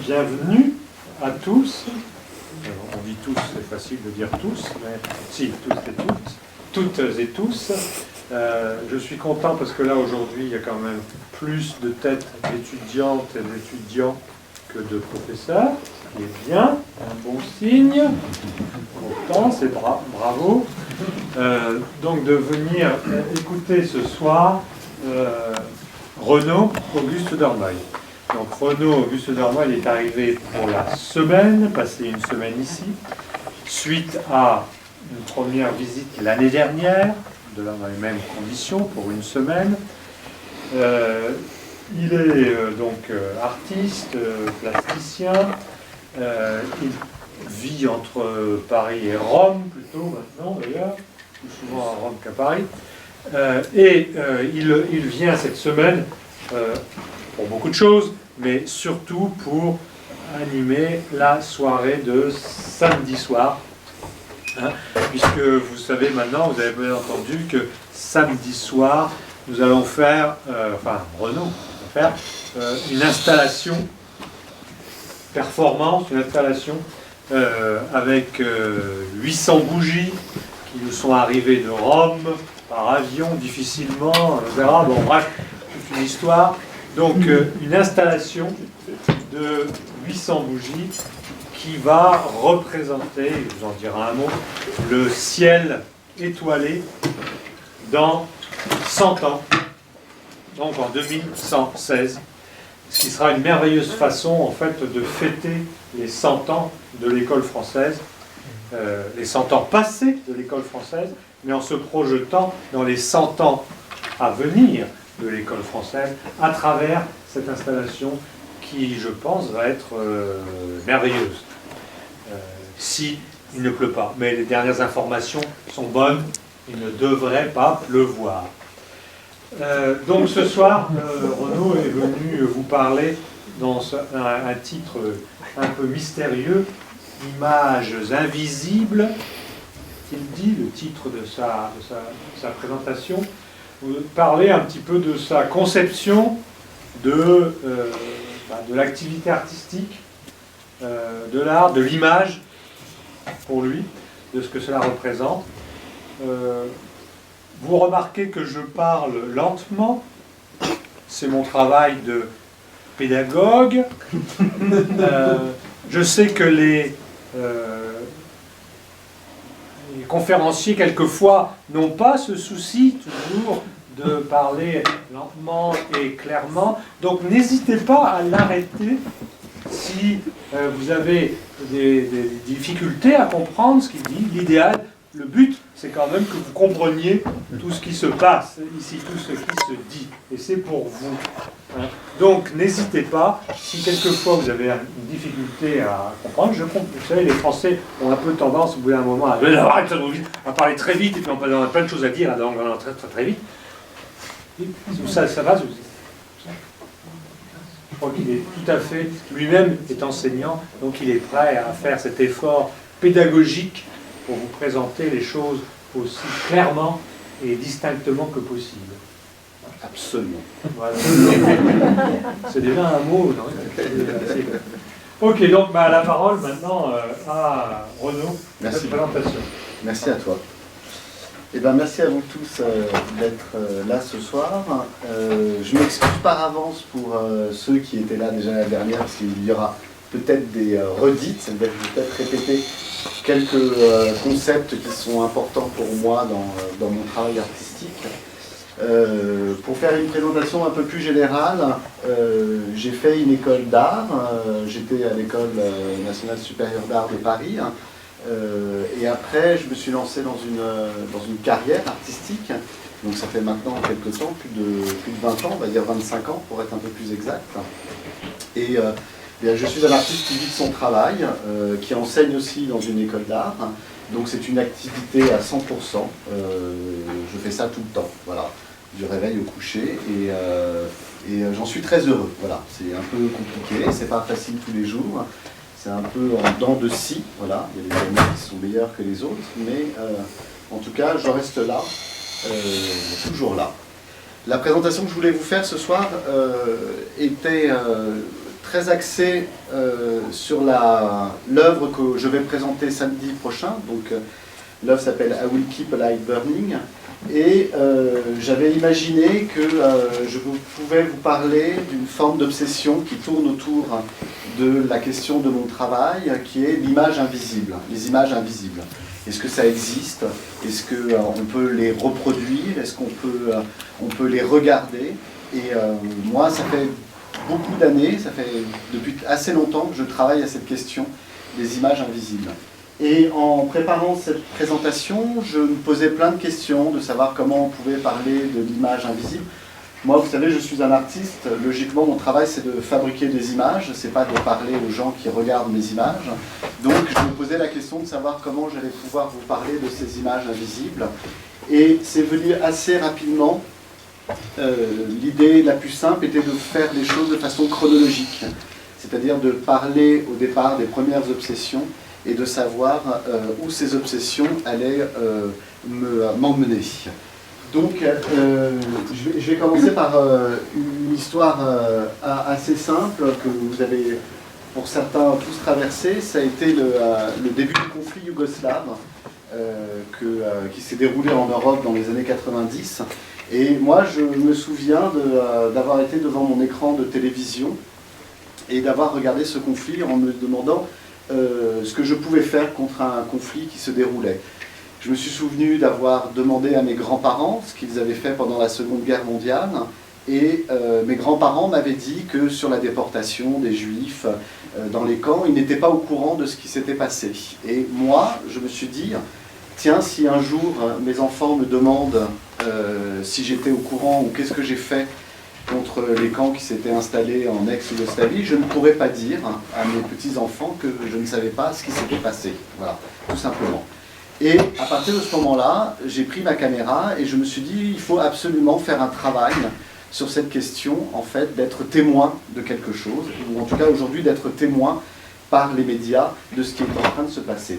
bienvenue à tous. On dit tous, c'est facile de dire tous, mais si, toutes et tous. Je suis content parce que là, aujourd'hui, il y a quand même plus de têtes d'étudiantes et d'étudiants que de professeurs, ce qui est bien, un bon signe. Content, c'est bravo. Donc de venir écouter ce soir Renaud Auguste Dormeil. Donc Renaud Auguste Dormeil est arrivé pour la semaine, passé une semaine ici, suite à une première visite l'année dernière, dans les mêmes conditions, pour une semaine. Il est donc artiste, plasticien, il vit entre Paris et Rome, plutôt maintenant d'ailleurs, plus souvent à Rome qu'à Paris, il vient cette semaine pour beaucoup de choses, mais surtout pour animer la soirée de samedi soir, puisque vous savez maintenant, vous avez bien entendu que samedi soir, nous allons faire, Renaud va faire une installation performance, une installation avec 800 bougies qui nous sont arrivées de Rome par avion, difficilement, etc. Bon, bref, toute une histoire. Donc, une installation de 800 bougies qui va représenter, je vous en dirai un mot, le ciel étoilé dans 100 ans, donc en 2116, ce qui sera une merveilleuse façon, en fait, de fêter les 100 ans de l'école française, les 100 ans passés de l'école française, mais en se projetant dans les 100 ans à venir de l'école française, à travers cette installation qui, je pense, va être merveilleuse, si il ne pleut pas. Mais les dernières informations sont bonnes, il ne devrait pas pleuvoir. Donc ce soir, Renaud est venu vous parler dans un titre un peu mystérieux, Images invisibles, il dit, le titre de sa présentation, parler un petit peu de sa conception de l'activité artistique, de l'art, de l'image, pour lui, de ce que cela représente. Vous remarquez que je parle lentement, c'est mon travail de pédagogue. Je sais que les conférenciers, quelquefois, n'ont pas ce souci toujours de parler lentement et clairement. Donc n'hésitez pas à l'arrêter si vous avez des difficultés à comprendre ce qu'il dit. L'idéal, le but, c'est quand même que vous compreniez tout ce qui se passe ici, tout ce qui se dit. Et c'est pour vous. Donc n'hésitez pas, si quelquefois vous avez une difficulté à comprendre, je comprends. Vous savez, les Français ont un peu tendance, au bout d'un moment, à parler très vite, et puis on a plein de choses à dire, donc on va très, très, très vite. Ça va, je crois qu'il est tout à fait, lui-même est enseignant, donc il est prêt à faire cet effort pédagogique pour vous présenter les choses aussi clairement et distinctement que possible. Absolument. Voilà. C'est déjà un mot. Non, ok, donc la parole maintenant à Renaud. Merci. Présentation. Merci à toi. Eh bien, merci à vous tous d'être là ce soir. Je m'excuse par avance pour ceux qui étaient là déjà la dernière, parce qu'il y aura peut-être des redites, c'est-à-dire que je vais peut-être répéter quelques concepts qui sont importants pour moi dans mon travail artistique. Pour faire une présentation un peu plus générale, j'ai fait une école d'art, j'étais à l'École nationale supérieure d'art de Paris, et après je me suis lancé dans une carrière artistique, donc ça fait maintenant quelques temps, plus de 20 ans, on va dire 25 ans pour être un peu plus exact. Et je suis un artiste qui vit de son travail, qui enseigne aussi dans une école d'art, donc c'est une activité à 100%, je fais ça tout le temps, voilà. Du réveil au coucher, et j'en suis très heureux. Voilà, c'est un peu compliqué, c'est pas facile tous les jours, c'est un peu en dents de scie, voilà, il y a des années qui sont meilleurs que les autres, mais en tout cas, je reste là, toujours là. La présentation que je voulais vous faire ce soir était très axé sur l'œuvre que je vais présenter samedi prochain. Donc l'œuvre s'appelle I Will Keep a Light Burning. Et j'avais imaginé que je pouvais vous parler d'une forme d'obsession qui tourne autour de la question de mon travail, qui est l'image invisible, les images invisibles. Est-ce que ça existe? Est-ce qu'on peut les reproduire? Est-ce qu'on peut les regarder? Et moi, ça fait beaucoup d'années, ça fait depuis assez longtemps que je travaille à cette question des images invisibles. Et en préparant cette présentation, je me posais plein de questions, de savoir comment on pouvait parler de l'image invisible. Moi, vous savez, je suis un artiste. Logiquement, mon travail, c'est de fabriquer des images. C'est pas de parler aux gens qui regardent mes images. Donc, je me posais la question de savoir comment j'allais pouvoir vous parler de ces images invisibles. Et c'est venu assez rapidement. L'idée la plus simple était de faire les choses de façon chronologique. C'est-à-dire de parler au départ des premières obsessions et de savoir où ces obsessions allaient m'emmener. Donc, je vais commencer par une histoire assez simple que vous avez, pour certains, tous traversé. Ça a été le début du conflit yougoslave qui s'est déroulé en Europe dans les années 90. Et moi, je me souviens d'avoir été devant mon écran de télévision et d'avoir regardé ce conflit en me demandant ce que je pouvais faire contre un conflit qui se déroulait. Je me suis souvenu d'avoir demandé à mes grands-parents ce qu'ils avaient fait pendant la Seconde Guerre mondiale, et mes grands-parents m'avaient dit que sur la déportation des Juifs dans les camps, ils n'étaient pas au courant de ce qui s'était passé. Et moi, je me suis dit, tiens, si un jour mes enfants me demandent si j'étais au courant ou qu'est-ce que j'ai fait contre les camps qui s'étaient installés en ex-Yougoslavie, je ne pourrais pas dire à mes petits-enfants que je ne savais pas ce qui s'était passé. Voilà, tout simplement. Et à partir de ce moment-là, j'ai pris ma caméra et je me suis dit, il faut absolument faire un travail sur cette question, en fait, d'être témoin de quelque chose, ou en tout cas aujourd'hui d'être témoin par les médias de ce qui est en train de se passer.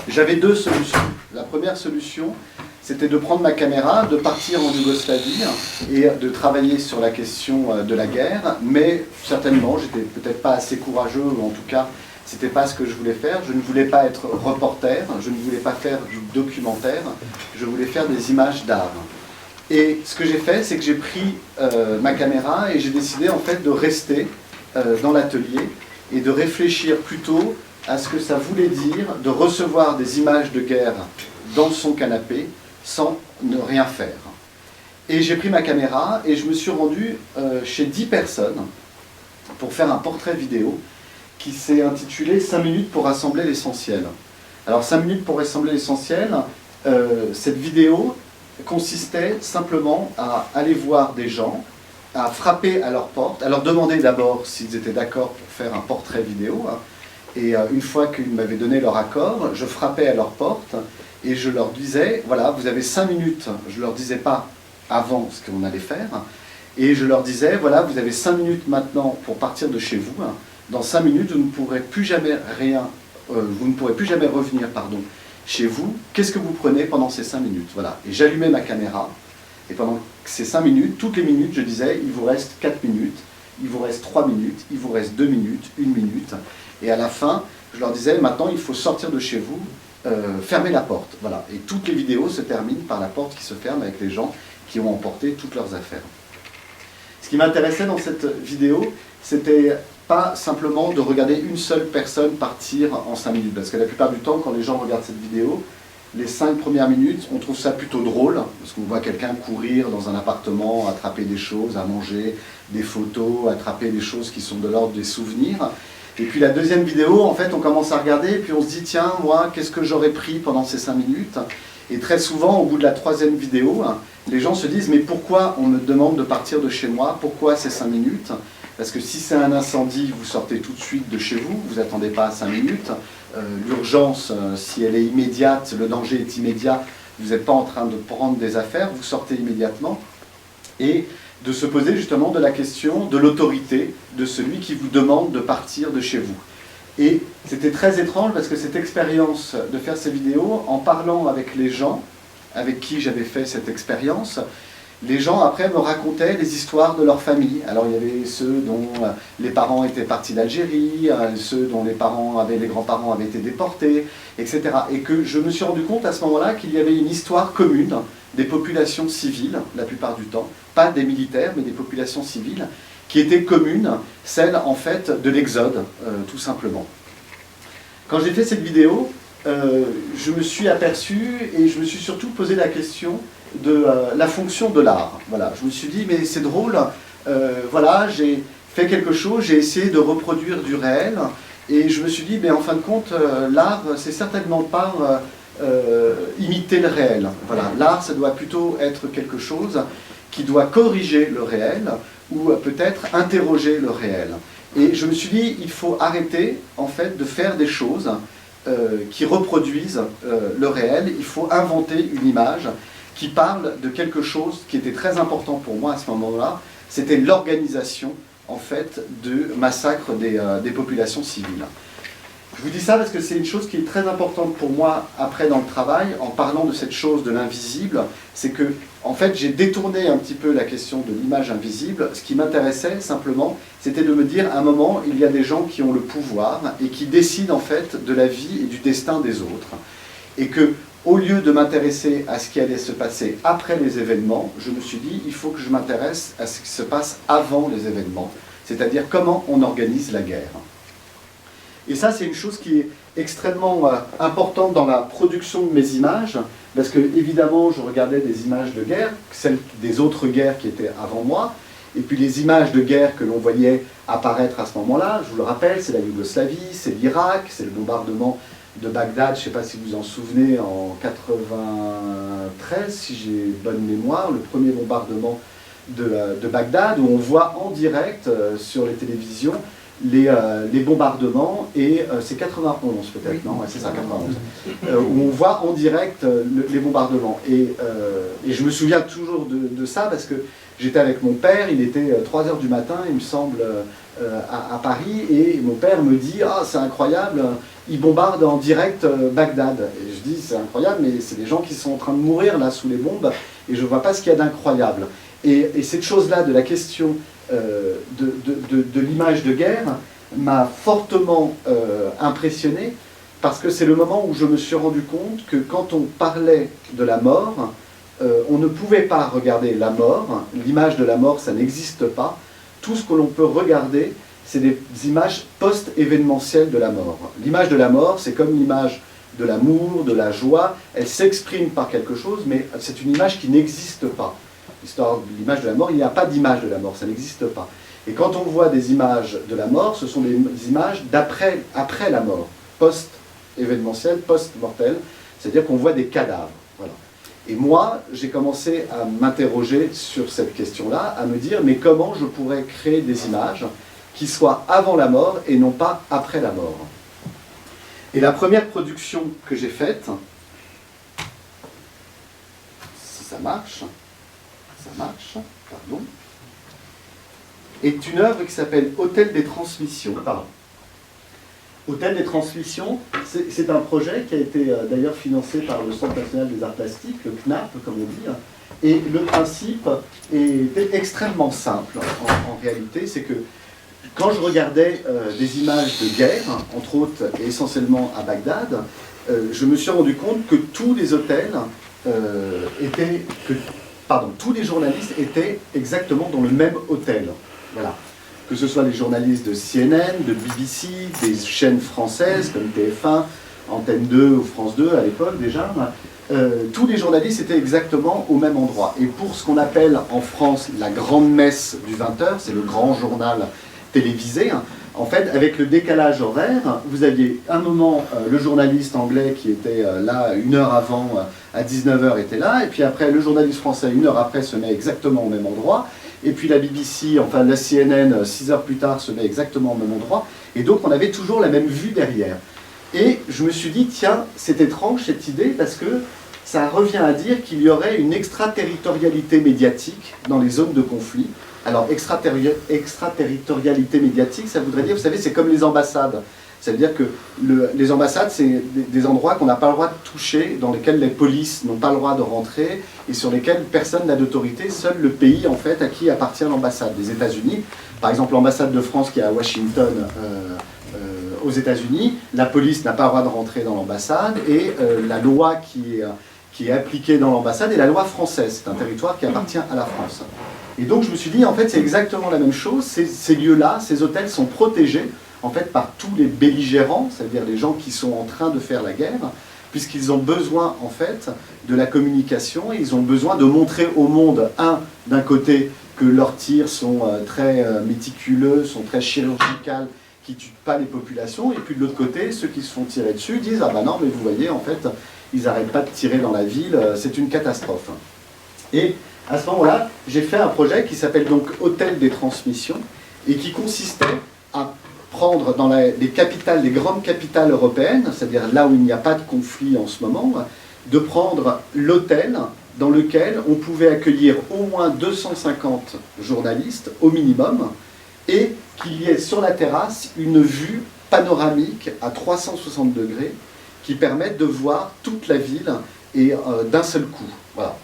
J'avais deux solutions. La première solution, c'était de prendre ma caméra, de partir en Yougoslavie et de travailler sur la question de la guerre, mais certainement, j'étais peut-être pas assez courageux, ou en tout cas, c'était pas ce que je voulais faire. Je ne voulais pas être reporter, je ne voulais pas faire du documentaire, je voulais faire des images d'art. Et ce que j'ai fait, c'est que j'ai pris ma caméra et j'ai décidé en fait de rester dans l'atelier et de réfléchir plutôt à ce que ça voulait dire de recevoir des images de guerre dans son canapé sans ne rien faire. Et j'ai pris ma caméra et je me suis rendu chez 10 personnes pour faire un portrait vidéo qui s'est intitulé « 5 minutes pour rassembler l'essentiel ». Alors 5 minutes pour rassembler l'essentiel, cette vidéo consistait simplement à aller voir des gens, à frapper à leur porte, à leur demander d'abord s'ils étaient d'accord pour faire un portrait vidéo, et une fois qu'ils m'avaient donné leur accord, je frappais à leur porte et je leur disais, voilà, vous avez 5 minutes, je ne leur disais pas avant ce qu'on allait faire, et je leur disais, voilà, vous avez 5 minutes maintenant pour partir de chez vous, dans 5 minutes, vous ne pourrez plus jamais revenir, chez vous, qu'est-ce que vous prenez pendant ces 5 minutes? Voilà. Et j'allumais ma caméra, et pendant ces 5 minutes, toutes les minutes, je disais, il vous reste 4 minutes, il vous reste 3 minutes, il vous reste 2 minutes, 1 minute, et à la fin, je leur disais, maintenant, il faut sortir de chez vous, fermer la porte. Voilà. Et toutes les vidéos se terminent par la porte qui se ferme avec les gens qui ont emporté toutes leurs affaires. Ce qui m'intéressait dans cette vidéo, c'était pas simplement de regarder une seule personne partir en 5 minutes, parce que la plupart du temps, quand les gens regardent cette vidéo, les 5 premières minutes, on trouve ça plutôt drôle, parce qu'on voit quelqu'un courir dans un appartement, attraper des choses, à manger, des photos, attraper des choses qui sont de l'ordre des souvenirs. Et puis la deuxième vidéo, en fait, on commence à regarder, et puis on se dit, tiens, moi, qu'est-ce que j'aurais pris pendant ces 5 minutes? Et très souvent, au bout de la troisième vidéo, les gens se disent, mais pourquoi on me demande de partir de chez moi? Pourquoi ces 5 minutes? Parce que si c'est un incendie, vous sortez tout de suite de chez vous, vous n'attendez pas 5 minutes. L'urgence, si elle est immédiate, le danger est immédiat, vous n'êtes pas en train de prendre des affaires, vous sortez immédiatement. Et de se poser justement de la question de l'autorité de celui qui vous demande de partir de chez vous. Et c'était très étrange parce que cette expérience de faire ces vidéos, en parlant avec les gens avec qui j'avais fait cette expérience, les gens après me racontaient les histoires de leur famille. Alors il y avait ceux dont les parents étaient partis d'Algérie, ceux dont les grands-parents avaient été déportés, etc. Et que je me suis rendu compte à ce moment-là qu'il y avait une histoire commune des populations civiles, la plupart du temps, pas des militaires, mais des populations civiles, qui était commune, celle en fait de l'Exode, tout simplement. Quand j'ai fait cette vidéo, je me suis aperçu et je me suis surtout posé la question de la fonction de l'art. Voilà, je me suis dit, mais c'est drôle, voilà, j'ai fait quelque chose, j'ai essayé de reproduire du réel, et je me suis dit, mais en fin de compte, l'art, c'est certainement pas imiter le réel. Voilà, l'art, ça doit plutôt être quelque chose qui doit corriger le réel, ou peut-être interroger le réel. Et je me suis dit, il faut arrêter, en fait, de faire des choses qui reproduisent le réel. Il faut inventer une image qui parle de quelque chose qui était très important pour moi à ce moment-là, c'était l'organisation, en fait, du massacre des populations civiles. Je vous dis ça parce que c'est une chose qui est très importante pour moi après dans le travail, en parlant de cette chose de l'invisible, c'est que, en fait, j'ai détourné un petit peu la question de l'image invisible. Ce qui m'intéressait simplement, c'était de me dire, à un moment, il y a des gens qui ont le pouvoir et qui décident en fait de la vie et du destin des autres. Et que, au lieu de m'intéresser à ce qui allait se passer après les événements, je me suis dit, il faut que je m'intéresse à ce qui se passe avant les événements, c'est-à-dire comment on organise la guerre. Et ça, c'est une chose qui est extrêmement importante dans la production de mes images, parce que, évidemment, je regardais des images de guerre, celles des autres guerres qui étaient avant moi, et puis les images de guerre que l'on voyait apparaître à ce moment-là, je vous le rappelle, c'est la Yougoslavie, c'est l'Irak, c'est le bombardement de Bagdad, je ne sais pas si vous vous en souvenez, en 93, si j'ai bonne mémoire, le premier bombardement de Bagdad, où on voit en direct sur les télévisions les bombardements, et c'est 91 peut-être, non? Ouais, c'est ça, 91. Où on voit en direct les bombardements. Et je me souviens toujours de ça, parce que j'étais avec mon père, il était 3 h du matin, il me semble, à Paris, et mon père me dit « Ah, c'est incroyable, ils bombardent en direct Bagdad. » Et je dis « C'est incroyable, mais c'est des gens qui sont en train de mourir là sous les bombes, et je ne vois pas ce qu'il y a d'incroyable. » Et cette chose-là de la question de l'image de guerre m'a fortement impressionné, parce que c'est le moment où je me suis rendu compte que quand on parlait de la mort, on ne pouvait pas regarder la mort, l'image de la mort, ça n'existe pas. Tout ce que l'on peut regarder, c'est des images post-événementielles de la mort. L'image de la mort, c'est comme l'image de l'amour, de la joie, elle s'exprime par quelque chose, mais c'est une image qui n'existe pas. L'histoire de l'image de la mort, il n'y a pas d'image de la mort, ça n'existe pas. Et quand on voit des images de la mort, ce sont des images après la mort, post-événementielles, post-mortelles, c'est-à-dire qu'on voit des cadavres. Voilà. Et moi, j'ai commencé à m'interroger sur cette question-là, à me dire, mais comment je pourrais créer des images qui soient avant la mort et non pas après la mort. Et la première production que j'ai faite, si ça marche, pardon, est une œuvre qui s'appelle Hôtel des Transmissions. Pardon. Hôtel des Transmissions, c'est un projet qui a été d'ailleurs financé par le Centre national des arts plastiques, le CNAP, comme on dit. Et le principe était extrêmement simple en réalité, c'est que quand je regardais des images de guerre, entre autres et essentiellement à Bagdad, je me suis rendu compte que tous les hôtels tous les journalistes étaient exactement dans le même hôtel. Voilà. Que ce soit les journalistes de CNN, de BBC, des chaînes françaises comme TF1, Antenne 2 ou France 2 à l'époque déjà, tous les journalistes étaient exactement au même endroit. Et pour ce qu'on appelle en France la grande messe du 20h, c'est le grand journal télévisé, en fait, avec le décalage horaire, vous aviez un moment le journaliste anglais qui était là 1 heure avant, à 19 h était là, et puis après le journaliste français 1 heure après se met exactement au même endroit, et puis la BBC, enfin la CNN 6 heures plus tard se met exactement au même endroit, et donc on avait toujours la même vue derrière. Et je me suis dit, tiens, c'est étrange cette idée, parce que ça revient à dire qu'il y aurait une extraterritorialité médiatique dans les zones de conflit, Alors, extraterritorialité médiatique, ça voudrait dire, vous savez, c'est comme les ambassades. C'est-à-dire que les ambassades, c'est des endroits qu'on n'a pas le droit de toucher, dans lesquels les polices n'ont pas le droit de rentrer, et sur lesquels personne n'a d'autorité, seul le pays, en fait, à qui appartient l'ambassade. Les États-Unis, par exemple, l'ambassade de France qui est à Washington, aux États-Unis, la police n'a pas le droit de rentrer dans l'ambassade, et la loi qui est appliquée dans l'ambassade est la loi française. C'est un territoire qui appartient à la France. Et donc je me suis dit, en fait, c'est exactement la même chose. Ces lieux-là, ces hôtels sont protégés, en fait, par tous les belligérants, c'est-à-dire les gens qui sont en train de faire la guerre, puisqu'ils ont besoin, en fait, de la communication, et ils ont besoin de montrer au monde, d'un côté, que leurs tirs sont très méticuleux, sont très chirurgicales, qui ne tuent pas les populations, et puis de l'autre côté, ceux qui se font tirer dessus disent « Ah ben non, mais vous voyez, en fait, ils n'arrêtent pas de tirer dans la ville, c'est une catastrophe. » Et à ce moment-là, j'ai fait un projet qui s'appelle donc Hôtel des transmissions, et qui consistait à prendre dans les capitales, les grandes capitales européennes, c'est-à-dire là où il n'y a pas de conflit en ce moment, de prendre l'hôtel dans lequel on pouvait accueillir au moins 250 journalistes, au minimum, et qu'il y ait sur la terrasse une vue panoramique à 360 degrés qui permette de voir toute la ville et d'un seul coup. Voilà.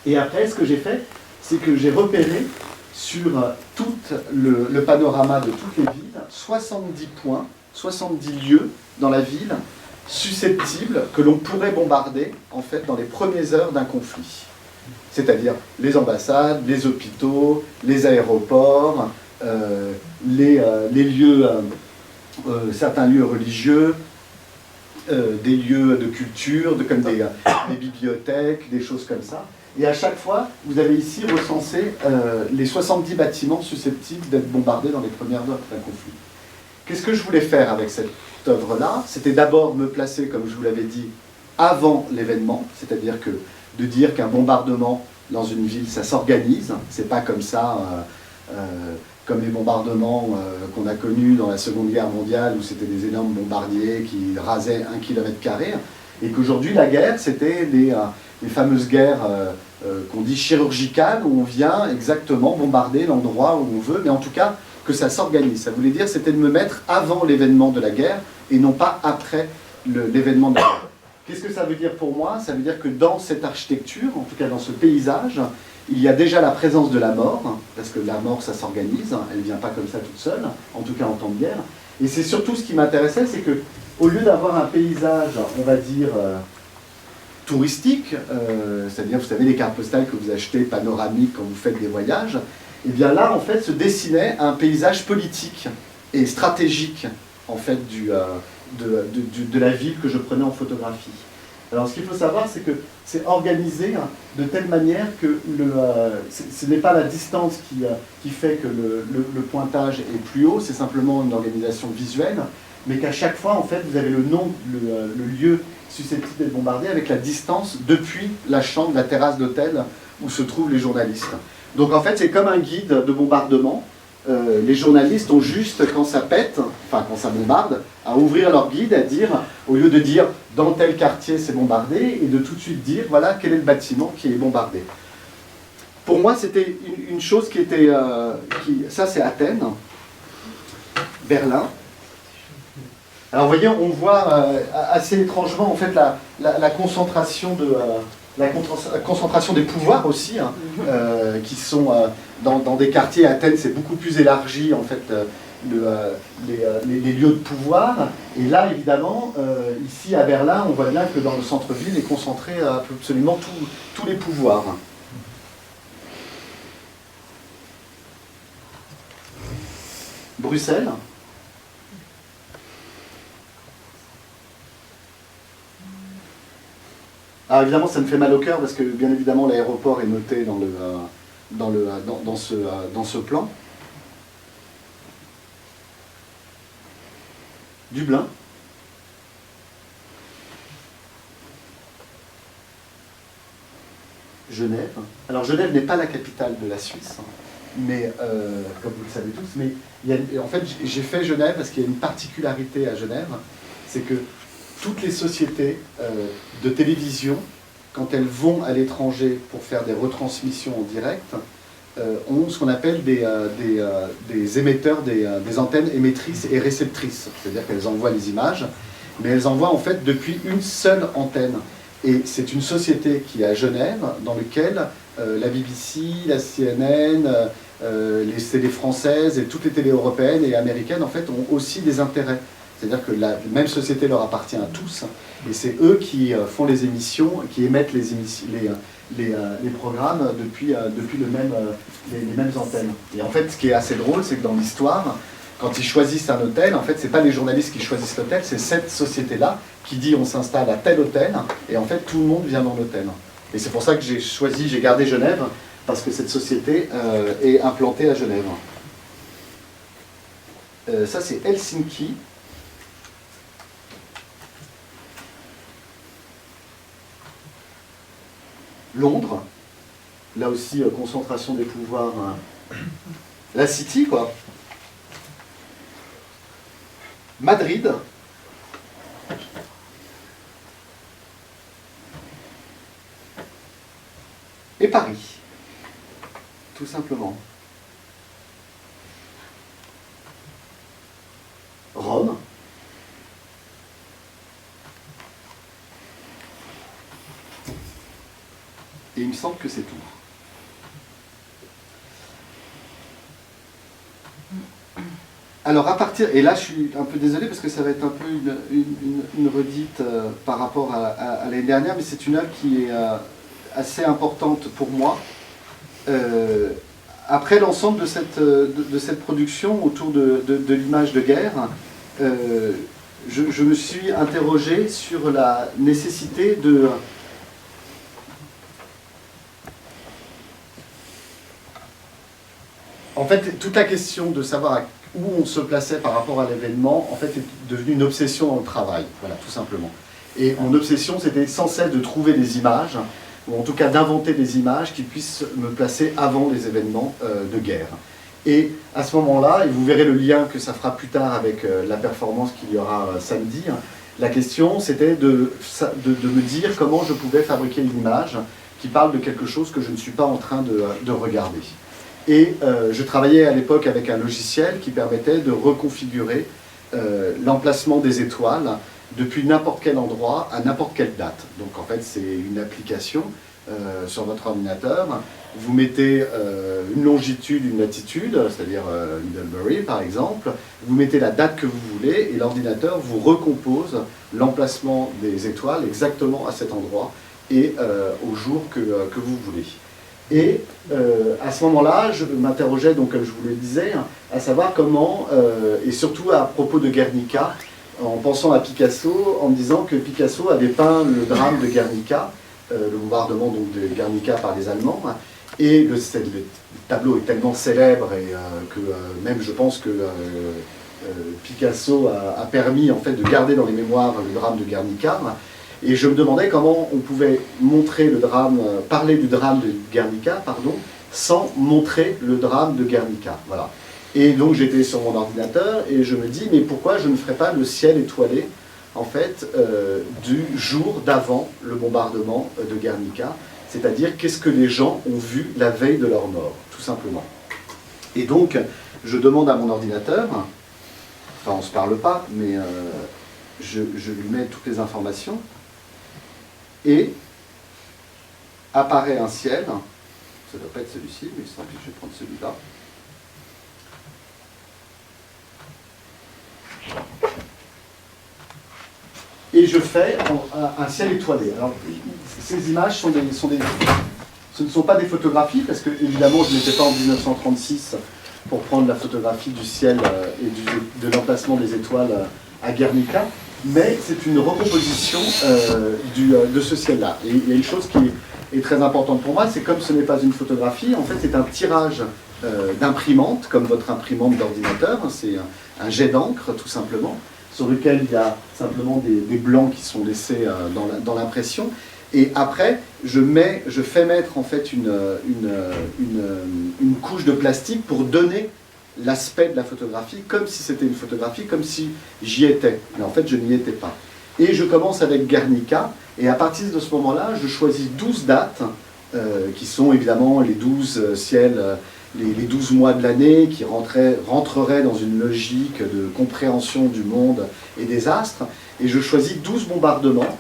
Et après, ce que j'ai fait, c'est que j'ai repéré sur tout le panorama de toutes les villes 70 points, 70 lieux dans la ville susceptibles que l'on pourrait bombarder en fait dans les premières heures d'un conflit. C'est-à-dire les ambassades, les hôpitaux, les aéroports, les lieux, certains lieux religieux, des lieux de culture, comme des bibliothèques, des choses comme ça. Et à chaque fois, vous avez ici recensé les 70 bâtiments susceptibles d'être bombardés dans les premières heures d'un conflit. Qu'est-ce que je voulais faire avec cette œuvre-là? C'était d'abord me placer, comme je vous l'avais dit, avant l'événement, c'est-à-dire que de dire qu'un bombardement dans une ville, ça s'organise, c'est pas comme ça, comme les bombardements qu'on a connus dans la Seconde Guerre mondiale, où c'était des énormes bombardiers qui rasaient 1 km², et qu'aujourd'hui, la guerre, c'était les fameuses guerres qu'on dit chirurgicales, où on vient exactement bombarder l'endroit où on veut, mais en tout cas, que ça s'organise. Ça voulait dire, c'était de me mettre avant l'événement de la guerre, et non pas après l'événement de la guerre. Qu'est-ce que ça veut dire pour moi? Ça veut dire que dans cette architecture, en tout cas dans ce paysage, il y a déjà la présence de la mort, parce que la mort, ça s'organise, elle ne vient pas comme ça toute seule, en tout cas en temps de guerre. Et c'est surtout ce qui m'intéressait, c'est que au lieu d'avoir un paysage, on va dire, touristique, c'est-à-dire, vous savez, les cartes postales que vous achetez panoramiques quand vous faites des voyages, et bien là, en fait, se dessinait un paysage politique et stratégique, en fait, de la ville que je prenais en photographie. Alors, ce qu'il faut savoir, c'est que c'est organisé de telle manière que ce n'est pas la distance qui fait que le pointage est plus haut, c'est simplement une organisation visuelle, mais qu'à chaque fois, en fait, vous avez le nom, le lieu susceptible d'être bombardé avec la distance depuis la chambre, la terrasse d'hôtel où se trouvent les journalistes. Donc, en fait, c'est comme un guide de bombardement. Les journalistes ont juste, quand ça pète, enfin quand ça bombarde, à ouvrir leur guide, à dire, au lieu de dire dans tel quartier c'est bombardé, et de tout de suite dire voilà quel est le bâtiment qui est bombardé. Pour moi, c'était une chose qui était, ça c'est Athènes, Berlin. Alors vous voyez, on voit assez étrangement en fait la concentration de la concentration des pouvoirs aussi, hein, qui sont dans des quartiers. Athènes, c'est beaucoup plus élargi en fait les lieux de pouvoir. Et là, évidemment, ici à Berlin, on voit bien que dans le centre-ville est concentré absolument tous les pouvoirs. Bruxelles. Alors évidemment, ça me fait mal au cœur parce que bien évidemment l'aéroport est noté dans ce plan. Dublin. Genève. Alors Genève n'est pas la capitale de la Suisse, mais comme vous le savez tous, mais en fait j'ai fait Genève parce qu'il y a une particularité à Genève, c'est que toutes les sociétés de télévision, quand elles vont à l'étranger pour faire des retransmissions en direct, ont ce qu'on appelle des émetteurs, des antennes émettrices et réceptrices. C'est-à-dire qu'elles envoient les images, mais elles envoient en fait depuis une seule antenne. Et c'est une société qui est à Genève, dans laquelle la BBC, la CNN, les télés françaises et toutes les télés européennes et américaines en fait ont aussi des intérêts. C'est-à-dire que la même société leur appartient à tous, et c'est eux qui font les émissions, qui émettent les programmes depuis les mêmes antennes. Et en fait, ce qui est assez drôle, c'est que dans l'histoire, quand ils choisissent un hôtel, en fait, c'est pas les journalistes qui choisissent l'hôtel, c'est cette société-là qui dit on s'installe à tel hôtel, et en fait, tout le monde vient dans l'hôtel. Et c'est pour ça que j'ai gardé Genève, parce que cette société est implantée à Genève. Ça, c'est Helsinki. Londres, là aussi concentration des pouvoirs, la City quoi. Madrid, et Paris, tout simplement. Rome. Et il me semble que c'est tout. Alors à partir, et là je suis un peu désolé parce que ça va être un peu une redite par rapport à l'année dernière, mais c'est une œuvre qui est assez importante pour moi. Après l'ensemble de cette production autour de l'image de guerre, je me suis interrogé sur la nécessité de... En fait, toute la question de savoir où on se plaçait par rapport à l'événement, en fait, est devenue une obsession dans le travail, voilà, tout simplement. Et mon obsession, c'était sans cesse de trouver des images, ou en tout cas d'inventer des images qui puissent me placer avant les événements de guerre. Et à ce moment-là, et vous verrez le lien que ça fera plus tard avec la performance qu'il y aura samedi, la question, c'était de me dire comment je pouvais fabriquer une image qui parle de quelque chose que je ne suis pas en train de regarder. Et je travaillais à l'époque avec un logiciel qui permettait de reconfigurer l'emplacement des étoiles depuis n'importe quel endroit à n'importe quelle date. Donc en fait c'est une application sur votre ordinateur. Vous mettez une longitude, une latitude, c'est-à-dire Middlebury par exemple. Vous mettez la date que vous voulez et l'ordinateur vous recompose l'emplacement des étoiles exactement à cet endroit et au jour que vous voulez. Et à ce moment-là, je m'interrogeais, donc comme je vous le disais, à savoir comment, et surtout à propos de Guernica, en pensant à Picasso, en me disant que Picasso avait peint le drame de Guernica, le bombardement donc, de Guernica par les Allemands, et le tableau est tellement célèbre et que même je pense que Picasso a permis en fait de garder dans les mémoires le drame de Guernica. Et je me demandais comment on pouvait montrer le drame, parler du drame de Guernica, pardon, sans montrer le drame de Guernica. Voilà. Et donc j'étais sur mon ordinateur et je me dis, mais pourquoi je ne ferais pas le ciel étoilé, en fait, du jour d'avant le bombardement de Guernica, c'est-à-dire qu'est-ce que les gens ont vu la veille de leur mort, tout simplement. Et donc, je demande à mon ordinateur, enfin on ne se parle pas, mais je lui mets toutes les informations, et apparaît un ciel, ça ne doit pas être celui-ci, mais tant pis, je vais prendre celui-là. Et je fais un ciel étoilé. Alors, ces images ce ne sont pas des photographies, parce que évidemment je n'étais pas en 1936 pour prendre la photographie du ciel et de l'emplacement des étoiles à Guernica, mais c'est une recomposition de ce ciel-là. Et il y a une chose qui est très importante pour moi, c'est comme ce n'est pas une photographie, en fait c'est un tirage d'imprimante, comme votre imprimante d'ordinateur, c'est un jet d'encre tout simplement, sur lequel il y a simplement des blancs qui sont laissés dans l'impression. Et après, je fais mettre en fait une couche de plastique pour donner l'aspect de la photographie, comme si c'était une photographie, comme si j'y étais. Mais en fait, je n'y étais pas. Et je commence avec Guernica, et à partir de ce moment-là, je choisis 12 dates qui sont évidemment les 12 ciels, les 12 mois de l'année, qui rentreraient dans une logique de compréhension du monde et des astres. Et je choisis 12 bombardements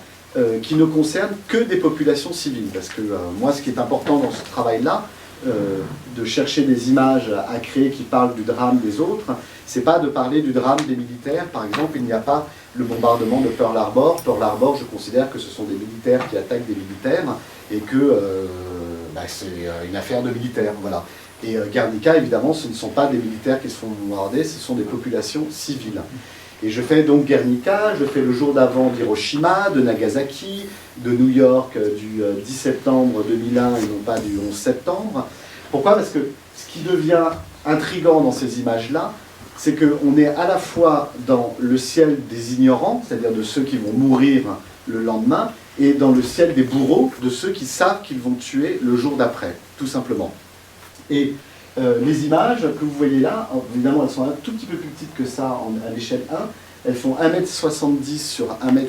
qui ne concernent que des populations civiles. Parce que moi, ce qui est important dans ce travail-là, de chercher des images à créer qui parlent du drame des autres, c'est pas de parler du drame des militaires. Par exemple, il n'y a pas le bombardement de Pearl Harbor. Pearl Harbor, je considère que ce sont des militaires qui attaquent des militaires et que c'est une affaire de militaires. Voilà. Et Guernica, évidemment, ce ne sont pas des militaires qui se font bombarder, ce sont des populations civiles. Et je fais donc Guernica, je fais le jour d'avant d'Hiroshima, de Nagasaki, de New York du 10 septembre 2001 et non pas du 11 septembre. Pourquoi? Parce que ce qui devient intriguant dans ces images-là, c'est qu'on est à la fois dans le ciel des ignorants, c'est-à-dire de ceux qui vont mourir le lendemain, et dans le ciel des bourreaux, de ceux qui savent qu'ils vont tuer le jour d'après, tout simplement. Et les images que vous voyez là, évidemment, elles sont un tout petit peu plus petites que ça à l'échelle 1. Elles font 1,70 m sur 1,50 m,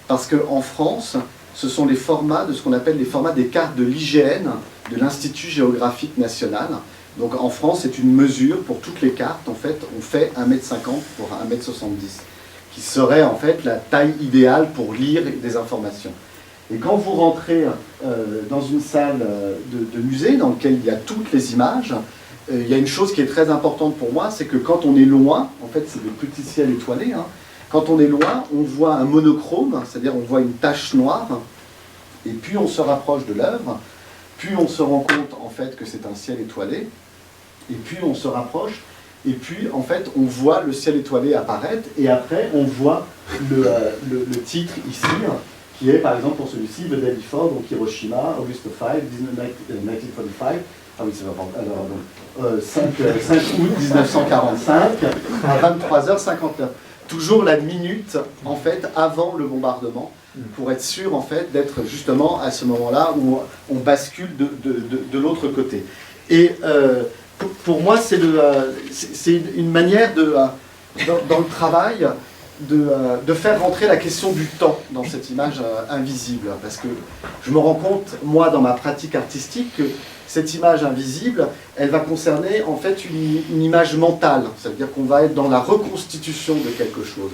parce qu'en France, ce sont les formats de ce qu'on appelle les formats des cartes de l'IGN, de l'Institut géographique national. Donc en France, c'est une mesure pour toutes les cartes. En fait, on fait 1,50 m pour 1,70 m, qui serait en fait la taille idéale pour lire des informations. Et quand vous rentrez dans une salle de musée dans laquelle il y a toutes les images, il y a une chose qui est très importante pour moi, c'est que quand on est loin, en fait c'est des petits ciels étoilés, hein, quand on est loin, on voit un monochrome, c'est-à-dire on voit une tache noire, et puis on se rapproche de l'œuvre, puis on se rend compte en fait que c'est un ciel étoilé, et puis on se rapproche, et puis en fait on voit le ciel étoilé apparaître, et après on voit le titre ici, qui est par exemple pour celui-ci, The Day Before, donc Hiroshima, August 5, 1945, ah oui, c'est pas alors, 5 août 1945, à 23h59. Toujours la minute, en fait, avant le bombardement, pour être sûr, en fait, d'être justement à ce moment-là où on bascule de l'autre côté. Et pour moi, c'est une manière dans le travail, de faire rentrer la question du temps dans cette image invisible. Parce que je me rends compte, moi, dans ma pratique artistique, que cette image invisible, elle va concerner en fait une image mentale. Ça veut dire qu'on va être dans la reconstitution de quelque chose.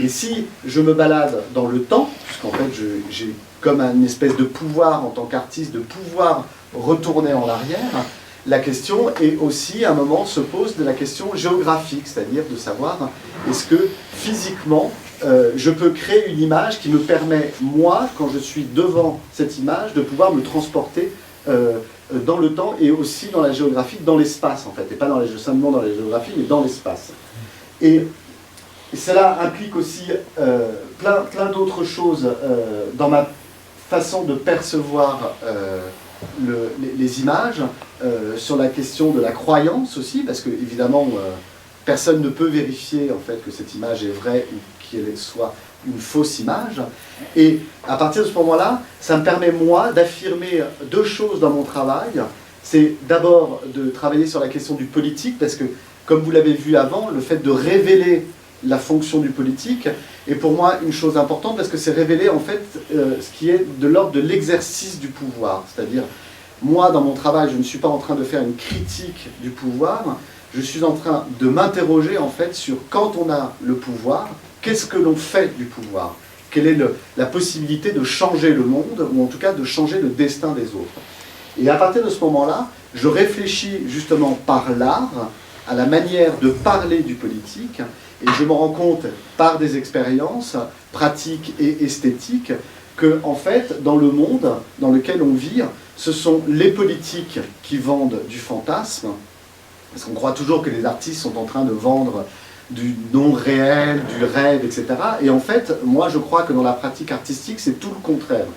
Et si je me balade dans le temps, puisqu'en fait j'ai comme une espèce de pouvoir en tant qu'artiste, de pouvoir retourner en arrière, la question est aussi, à un moment, se pose de la question géographique, c'est-à-dire de savoir est-ce que physiquement, je peux créer une image qui me permet, moi, quand je suis devant cette image, de pouvoir me transporter dans le temps et aussi dans la géographie, dans l'espace en fait, et pas seulement dans la géographie, mais dans l'espace. Et cela implique aussi plein d'autres choses dans ma façon de percevoir les images, sur la question de la croyance aussi, parce que évidemment personne ne peut vérifier en fait que cette image est vraie ou qu'elle soit une fausse image. Et à partir de ce moment-là, ça me permet moi d'affirmer deux choses dans mon travail. C'est d'abord de travailler sur la question du politique, parce que comme vous l'avez vu avant, le fait de révéler la fonction du politique est pour moi une chose importante, parce que c'est révéler en fait ce qui est de l'ordre de l'exercice du pouvoir. C'est-à-dire, moi dans mon travail, je ne suis pas en train de faire une critique du pouvoir, je suis en train de m'interroger en fait sur quand on a le pouvoir, qu'est-ce que l'on fait du pouvoir? Quelle est la possibilité de changer le monde, ou en tout cas de changer le destin des autres? Et à partir de ce moment-là, je réfléchis justement par l'art à la manière de parler du politique, et je me rends compte par des expériences pratiques et esthétiques que, en fait, dans le monde dans lequel on vit, ce sont les politiques qui vendent du fantasme, parce qu'on croit toujours que les artistes sont en train de vendre du non-réel, du rêve, etc. Et en fait, moi je crois que dans la pratique artistique, c'est tout le contraire.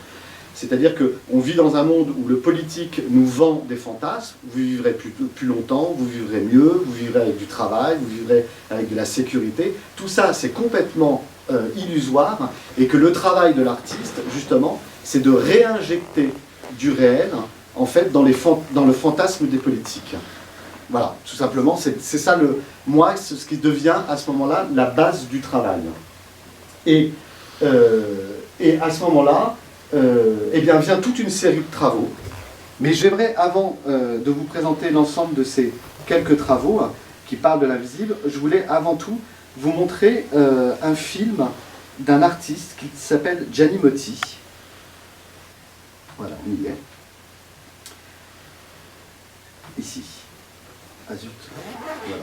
C'est-à-dire qu'on vit dans un monde où le politique nous vend des fantasmes, vous vivrez plus longtemps, vous vivrez mieux, vous vivrez avec du travail, vous vivrez avec de la sécurité. Tout ça, c'est complètement illusoire, et que le travail de l'artiste, justement, c'est de réinjecter du réel, en fait, dans le fantasme des politiques. Voilà, tout simplement, c'est ça, moi, ce qui devient à ce moment-là la base du travail. Et à ce moment-là, eh bien, vient toute une série de travaux. Mais j'aimerais, avant de vous présenter l'ensemble de ces quelques travaux qui parlent de l'invisible, je voulais avant tout vous montrer un film d'un artiste qui s'appelle Gianni Motti. Voilà, on y est. Ici. Ah zut. Voilà.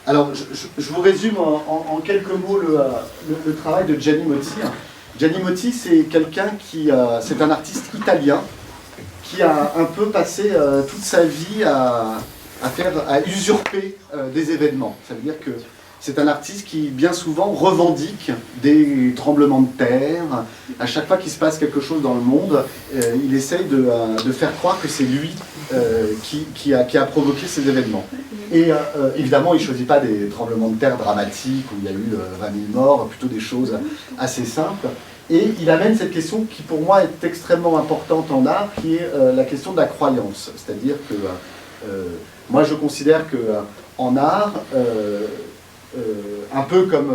Alors, je vous résume en quelques mots le travail de Gianni Motti. Gianni Motti, c'est quelqu'un qui... c'est un artiste italien qui a un peu passé toute sa vie à usurper des événements. Ça veut dire que c'est un artiste qui, bien souvent, revendique des tremblements de terre. À chaque fois qu'il se passe quelque chose dans le monde, il essaye de faire croire que c'est lui qui a provoqué ces événements. Et évidemment, il ne choisit pas des tremblements de terre dramatiques où il y a eu 20 000 morts, plutôt des choses assez simples. Et il amène cette question qui, pour moi, est extrêmement importante en art, qui est la question de la croyance. C'est-à-dire que moi, je considère qu'en art, un peu comme,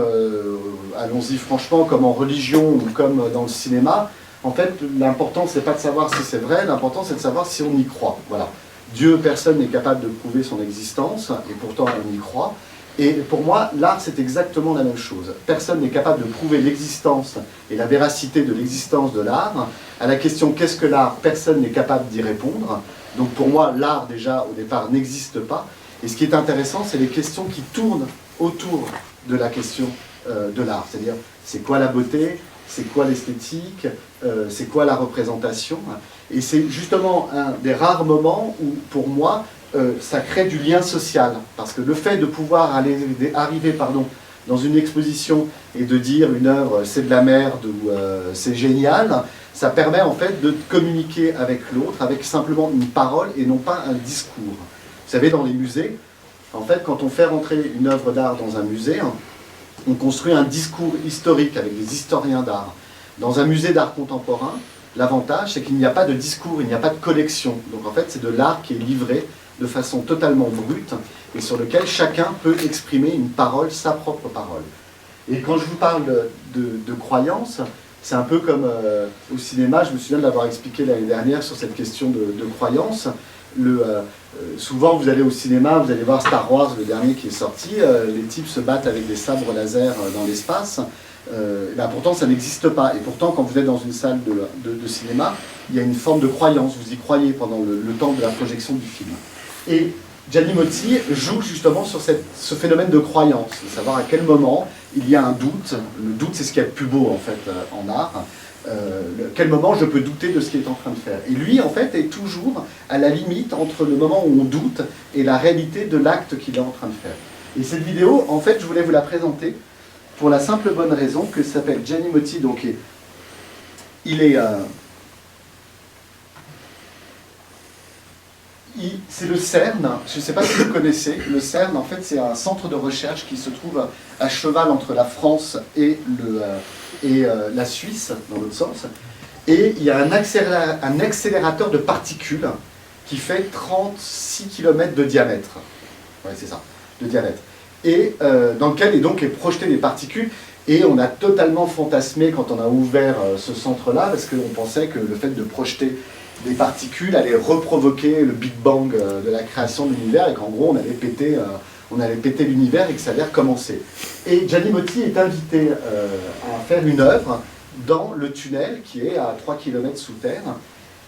allons-y franchement, comme en religion ou comme dans le cinéma, en fait, l'important, c'est pas de savoir si c'est vrai, l'important, c'est de savoir si on y croit. Voilà. Dieu, personne n'est capable de prouver son existence, et pourtant on y croit. Et pour moi, l'art, c'est exactement la même chose. Personne n'est capable de prouver l'existence et la véracité de l'existence de l'art. À la question « qu'est-ce que l'art ?», personne n'est capable d'y répondre. Donc pour moi, l'art, déjà, au départ, n'existe pas. Et ce qui est intéressant, c'est les questions qui tournent autour de la question de l'art. C'est-à-dire, c'est quoi la beauté ? C'est quoi l'esthétique ? C'est quoi la représentation ? Et c'est justement un des rares moments où, pour moi, ça crée du lien social. Parce que le fait de pouvoir arriver dans une exposition et de dire une œuvre c'est de la merde ou c'est génial, ça permet en fait de communiquer avec l'autre avec simplement une parole et non pas un discours. Vous savez, dans les musées, en fait, quand on fait rentrer une œuvre d'art dans un musée, on construit un discours historique avec des historiens d'art. Dans un musée d'art contemporain, l'avantage, c'est qu'il n'y a pas de discours, il n'y a pas de collection. Donc en fait, c'est de l'art qui est livré de façon totalement brute et sur lequel chacun peut exprimer une parole, sa propre parole. Et quand je vous parle de croyance, c'est un peu comme au cinéma, je me souviens de l'avoir expliqué l'année dernière sur cette question de croyance. Souvent, vous allez au cinéma, vous allez voir Star Wars, le dernier qui est sorti, les types se battent avec des sabres laser dans l'espace. Ben pourtant, ça n'existe pas. Et pourtant, quand vous êtes dans une salle de cinéma, il y a une forme de croyance, vous y croyez pendant le temps de la projection du film. Et Gianni Motti joue justement sur ce phénomène de croyance, de savoir à quel moment il y a un doute. Le doute, c'est ce qu'il y a de plus beau, en fait, en art. Quel moment je peux douter de ce qu'il est en train de faire. Et lui, en fait, est toujours à la limite entre le moment où on doute et la réalité de l'acte qu'il est en train de faire. Et cette vidéo, en fait, je voulais vous la présenter pour la simple bonne raison que ça s'appelle Gianni Motti, donc c'est le CERN, je ne sais pas si vous connaissez, le CERN en fait c'est un centre de recherche qui se trouve à cheval entre la France et la Suisse, dans l'autre sens, et il y a un accélérateur de particules qui fait 36 km de diamètre, ouais c'est ça, de diamètre, et dans lequel est projeté des particules, et on a totalement fantasmé quand on a ouvert ce centre-là, parce qu'on pensait que le fait de projeter des particules allait reprovoquer le Big Bang de la création de l'univers et qu'en gros on allait péter l'univers et que ça allait recommencer. Et Gianni Motti est invité à faire une œuvre dans le tunnel qui est à 3 km sous terre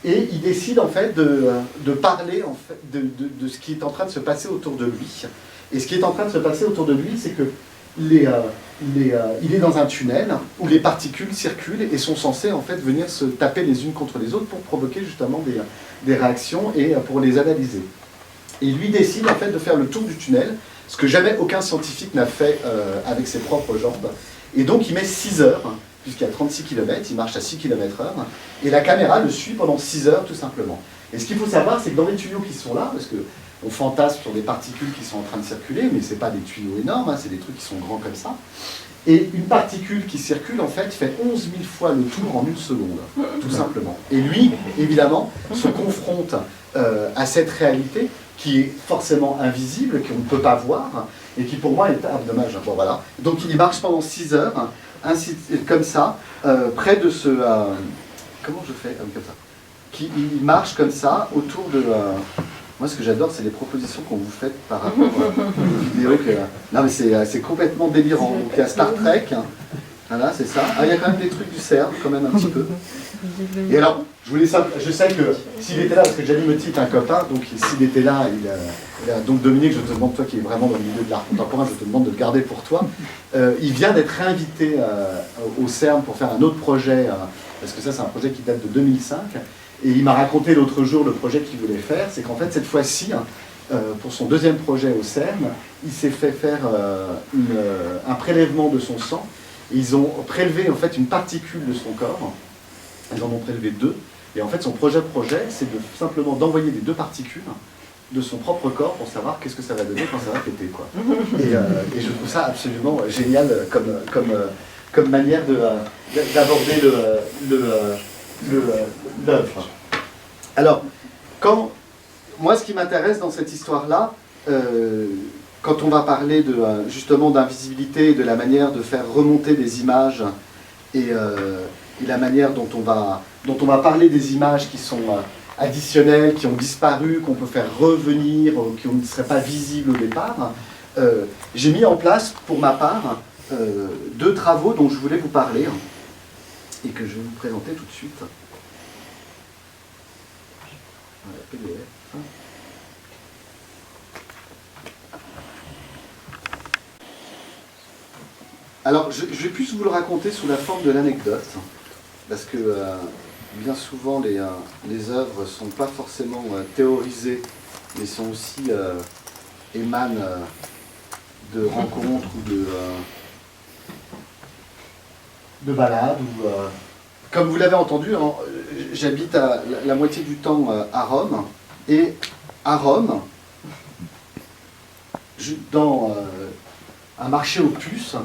et il décide en fait de parler en fait, de ce qui est en train de se passer autour de lui. Et ce qui est en train de se passer autour de lui, c'est que il est dans un tunnel où les particules circulent et sont censées en fait venir se taper les unes contre les autres pour provoquer justement des réactions et pour les analyser. Et lui décide en fait de faire le tour du tunnel, ce que jamais aucun scientifique n'a fait avec ses propres jambes. Et donc il met 6 heures, puisqu'il y a 36 km, il marche à 6 km/h, et la caméra le suit pendant 6 heures tout simplement. Et ce qu'il faut savoir, c'est que dans les tuyaux qui sont là, parce que on fantasme sur des particules qui sont en train de circuler, mais ce n'est pas des tuyaux énormes, hein, c'est des trucs qui sont grands comme ça. Et une particule qui circule, en fait, fait 11 000 fois le tour en une seconde, tout simplement. Et lui, évidemment, se confronte à cette réalité qui est forcément invisible, qu'on ne peut pas voir, et qui pour moi est... Ah, dommage, bon voilà. Donc il marche pendant 6 heures, ainsi, comme ça, près de comment je fais comme ça, il marche comme ça autour de... moi, ce que j'adore, c'est les propositions qu'on vous fait par rapport aux vidéos. Non, mais c'est complètement délirant. Donc, il y a Star Trek. Voilà, c'est ça. Ah, il y a quand même des trucs du CERN, quand même, un petit peu. Et alors, je sais que s'il était là, parce que Gianni Motti est un copain, donc s'il était là, donc Dominique, je te demande, toi qui es vraiment dans le milieu de l'art contemporain, je te demande de le garder pour toi. Il vient d'être réinvité au CERN pour faire un autre projet, parce que ça, c'est un projet qui date de 2005. Et il m'a raconté l'autre jour le projet qu'il voulait faire, c'est qu'en fait, cette fois-ci, pour son deuxième projet au CERN, il s'est fait faire un prélèvement de son sang. Et ils ont prélevé en fait une particule de son corps. Ils en ont prélevé 2. Et en fait, son projet, c'est simplement d'envoyer les 2 particules de son propre corps pour savoir qu'est-ce que ça va donner quand ça va péter, quoi. Et je trouve ça absolument génial comme manière d'aborder l'œuvre. Alors, moi, ce qui m'intéresse dans cette histoire-là, quand on va parler justement d'invisibilité et de la manière de faire remonter des images et la manière dont on va parler des images qui sont additionnelles, qui ont disparu, qu'on peut faire revenir, qui ne seraient pas visibles au départ, j'ai mis en place pour ma part 2 travaux dont je voulais vous parler et que je vais vous présenter tout de suite. Voilà, PDF. Alors, je vais plus vous le raconter sous la forme de l'anecdote, parce que bien souvent les œuvres ne sont pas forcément théorisées, mais sont aussi émanent de rencontres ou de balades. Comme vous l'avez entendu, j'habite la moitié du temps à Rome, et à Rome, dans un marché aux puces,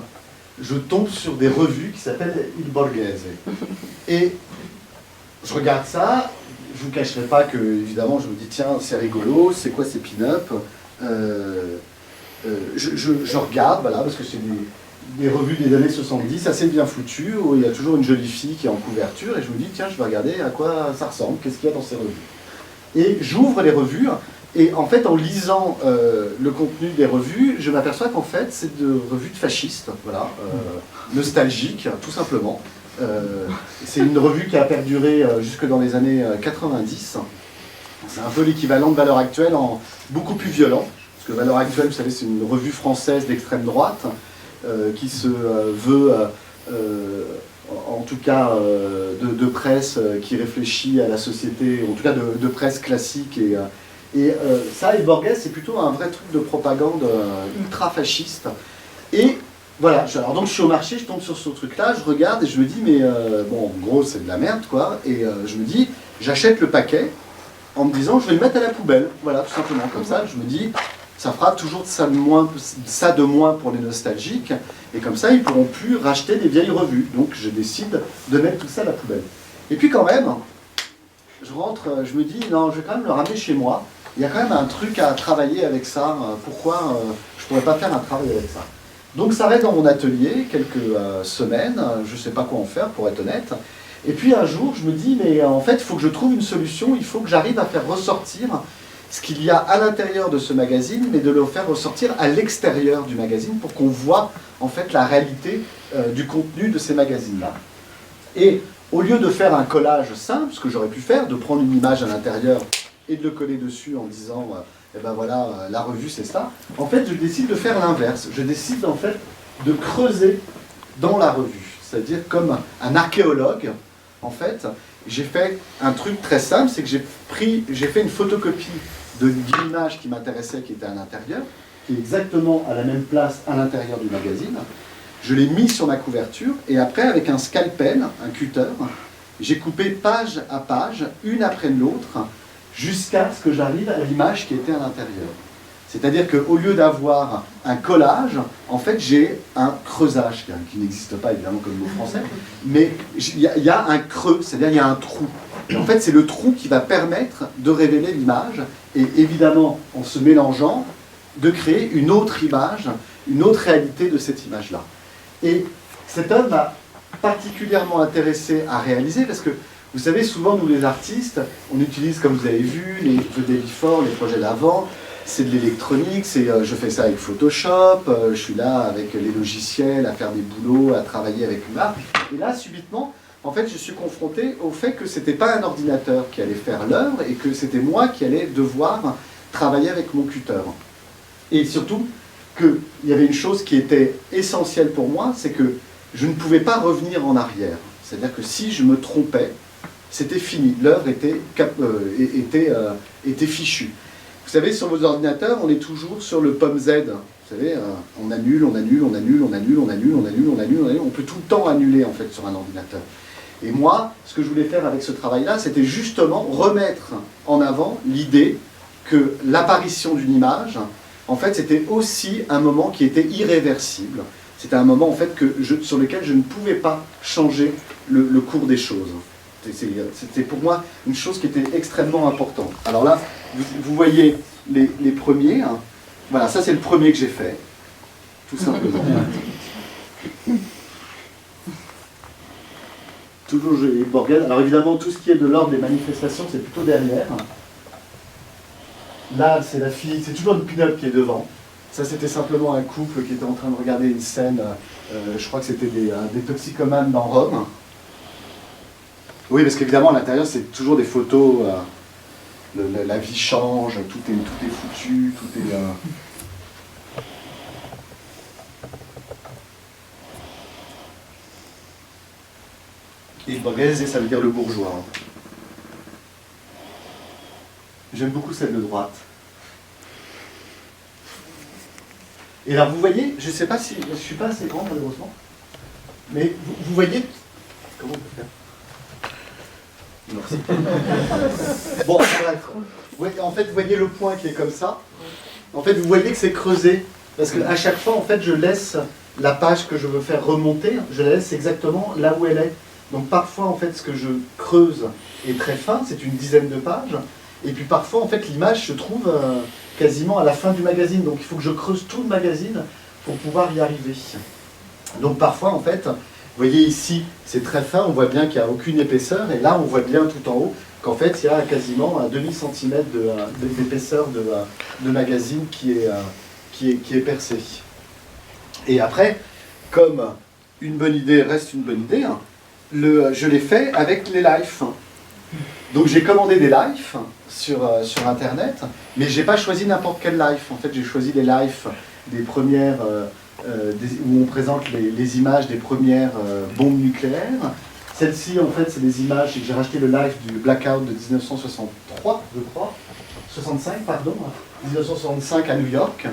je tombe sur des revues qui s'appellent Il Borghese. Et je regarde ça, je ne vous cacherai pas que, évidemment, je me dis, tiens, c'est rigolo, c'est quoi ces pin-up je regarde, voilà, parce que c'est des revues des années 70, assez bien foutues, où il y a toujours une jolie fille qui est en couverture, et je me dis, tiens, je vais regarder à quoi ça ressemble, qu'est-ce qu'il y a dans ces revues. Et j'ouvre les revues, et en fait, en lisant le contenu des revues, je m'aperçois qu'en fait, c'est de revues de fascistes, voilà, nostalgiques, tout simplement. C'est une revue qui a perduré jusque dans les années 90. C'est un peu l'équivalent de Valeurs Actuelles, en beaucoup plus violent. Parce que Valeurs Actuelles, vous savez, c'est une revue française d'extrême droite qui se veut, en tout cas, de presse qui réfléchit à la société, en tout cas de presse classique. Et ça, et Borghese, c'est plutôt un vrai truc de propagande ultra-fasciste. Et voilà, alors donc je suis au marché, je tombe sur ce truc-là, je regarde et je me dis, mais bon, en gros, c'est de la merde, quoi. Et je me dis, j'achète le paquet en me disant, je vais le mettre à la poubelle. Voilà, tout simplement, comme ça, je me dis, ça fera toujours ça de moins pour les nostalgiques. Et comme ça, ils ne pourront plus racheter des vieilles revues. Donc je décide de mettre tout ça à la poubelle. Et puis quand même, je rentre, je me dis, non, je vais quand même le ramener chez moi. Il y a quand même un truc à travailler avec ça. Pourquoi je ne pourrais pas faire un travail avec ça? Donc ça reste dans mon atelier quelques semaines. Je ne sais pas quoi en faire, pour être honnête. Et puis un jour, je me dis, mais en fait, il faut que je trouve une solution. Il faut que j'arrive à faire ressortir ce qu'il y a à l'intérieur de ce magazine, mais de le faire ressortir à l'extérieur du magazine pour qu'on voit en fait la réalité du contenu de ces magazines-là. Et au lieu de faire un collage simple, ce que j'aurais pu faire, de prendre une image à l'intérieur et de le coller dessus en disant eh ben voilà, la revue c'est ça, en fait je décide de faire l'inverse. Je décide en fait de creuser dans la revue. C'est-à-dire comme un archéologue, en fait, j'ai fait un truc très simple, c'est que j'ai fait une photocopie d'une image qui m'intéressait, qui était à l'intérieur, qui est exactement à la même place à l'intérieur du magazine. Je l'ai mis sur ma couverture, et après, avec un scalpel, un cutter, j'ai coupé page à page, une après l'autre, jusqu'à ce que j'arrive à l'image qui était à l'intérieur. C'est-à-dire qu'au lieu d'avoir un collage, en fait, j'ai un creusage, qui n'existe pas évidemment comme mot français, mais il y a un creux, c'est-à-dire il y a un trou. Et en fait, c'est le trou qui va permettre de révéler l'image, et évidemment, en se mélangeant, de créer une autre image, une autre réalité de cette image-là. Et cette œuvre m'a particulièrement intéressé à réaliser, parce que Vous savez, souvent, nous les artistes, on utilise, comme vous avez vu, les The Day Before, les projets d'avant, c'est de l'électronique, je fais ça avec Photoshop, je suis là avec les logiciels, à faire des boulots, à travailler avec l'art. Et là, subitement, en fait, je suis confronté au fait que c'était pas un ordinateur qui allait faire l'œuvre et que c'était moi qui allais devoir travailler avec mon cutter. Et surtout, qu'il y avait une chose qui était essentielle pour moi, c'est que je ne pouvais pas revenir en arrière. C'est-à-dire que si je me trompais, c'était fini. L'œuvre était fichue. Vous savez, sur vos ordinateurs, on est toujours sur le pomme Z. Vous savez, on annule, on annule, on annule, on annule, on annule, on annule, on annule, on annule. On peut tout le temps annuler, en fait, sur un ordinateur. Et moi, ce que je voulais faire avec ce travail-là, c'était justement remettre en avant l'idée que l'apparition d'une image, en fait, c'était aussi un moment qui était irréversible. C'était un moment, en fait, sur lequel je ne pouvais pas changer le cours des choses. C'était pour moi une chose qui était extrêmement importante. Alors là, vous voyez les premiers. Hein. Voilà, ça c'est le premier que j'ai fait. Tout simplement. Toujours Julie Borgel. Alors évidemment, tout ce qui est de l'ordre des manifestations, c'est plutôt derrière. Là, c'est la fille, c'est toujours une pin-up qui est devant. Ça, c'était simplement un couple qui était en train de regarder une scène, je crois que c'était des toxicomanes dans Rome. Oui, parce qu'évidemment, à l'intérieur, c'est toujours des photos, la vie change, tout est foutu, tout est... Et borghese, ça veut dire le bourgeois. J'aime beaucoup celle de droite. Et alors, vous voyez, je ne sais pas si... Je ne suis pas assez grand, malheureusement. Mais vous voyez... Comment on peut faire? Bon, bref. En fait, vous voyez le point qui est comme ça. En fait, vous voyez que c'est creusé. Parce qu'à chaque fois, en fait, je laisse la page que je veux faire remonter, je la laisse exactement là où elle est. Donc parfois, en fait, ce que je creuse est très fin, c'est une dizaine de pages. Et puis parfois, en fait, l'image se trouve quasiment à la fin du magazine. Donc il faut que je creuse tout le magazine pour pouvoir y arriver. Donc parfois, en fait... Vous voyez ici, c'est très fin, on voit bien qu'il n'y a aucune épaisseur, et là on voit bien tout en haut qu'en fait il y a quasiment un demi-centimètre d'épaisseur de magazine qui est percé. Et après, comme une bonne idée reste une bonne idée, je l'ai fait avec les lives. Donc j'ai commandé des lives sur Internet, mais je n'ai pas choisi n'importe quel live. En fait, j'ai choisi les lives des premières... où on présente les images des premières bombes nucléaires. Celle-ci, en fait, c'est des images, j'ai racheté le live du blackout de 1963, je crois, 65, pardon, 1965 à New York,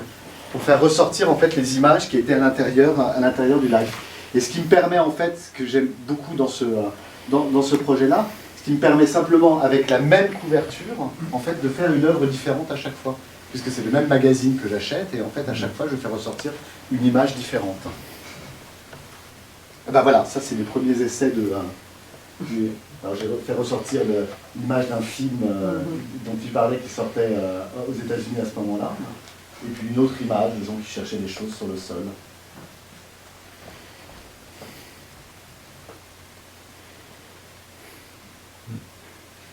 pour faire ressortir, en fait, les images qui étaient à l'intérieur du live. Et ce qui me permet, en fait, ce que j'aime beaucoup dans ce projet-là, ce qui me permet simplement, avec la même couverture, en fait, de faire une œuvre différente à chaque fois. Puisque c'est le même magazine que j'achète, et en fait, à chaque fois, je fais ressortir une image différente. Et ben voilà, ça, c'est les premiers essais alors, j'ai fait ressortir l'image d'un film dont il parlait qui sortait aux États-Unis à ce moment-là. Et puis une autre image de gens qui cherchaient des choses sur le sol.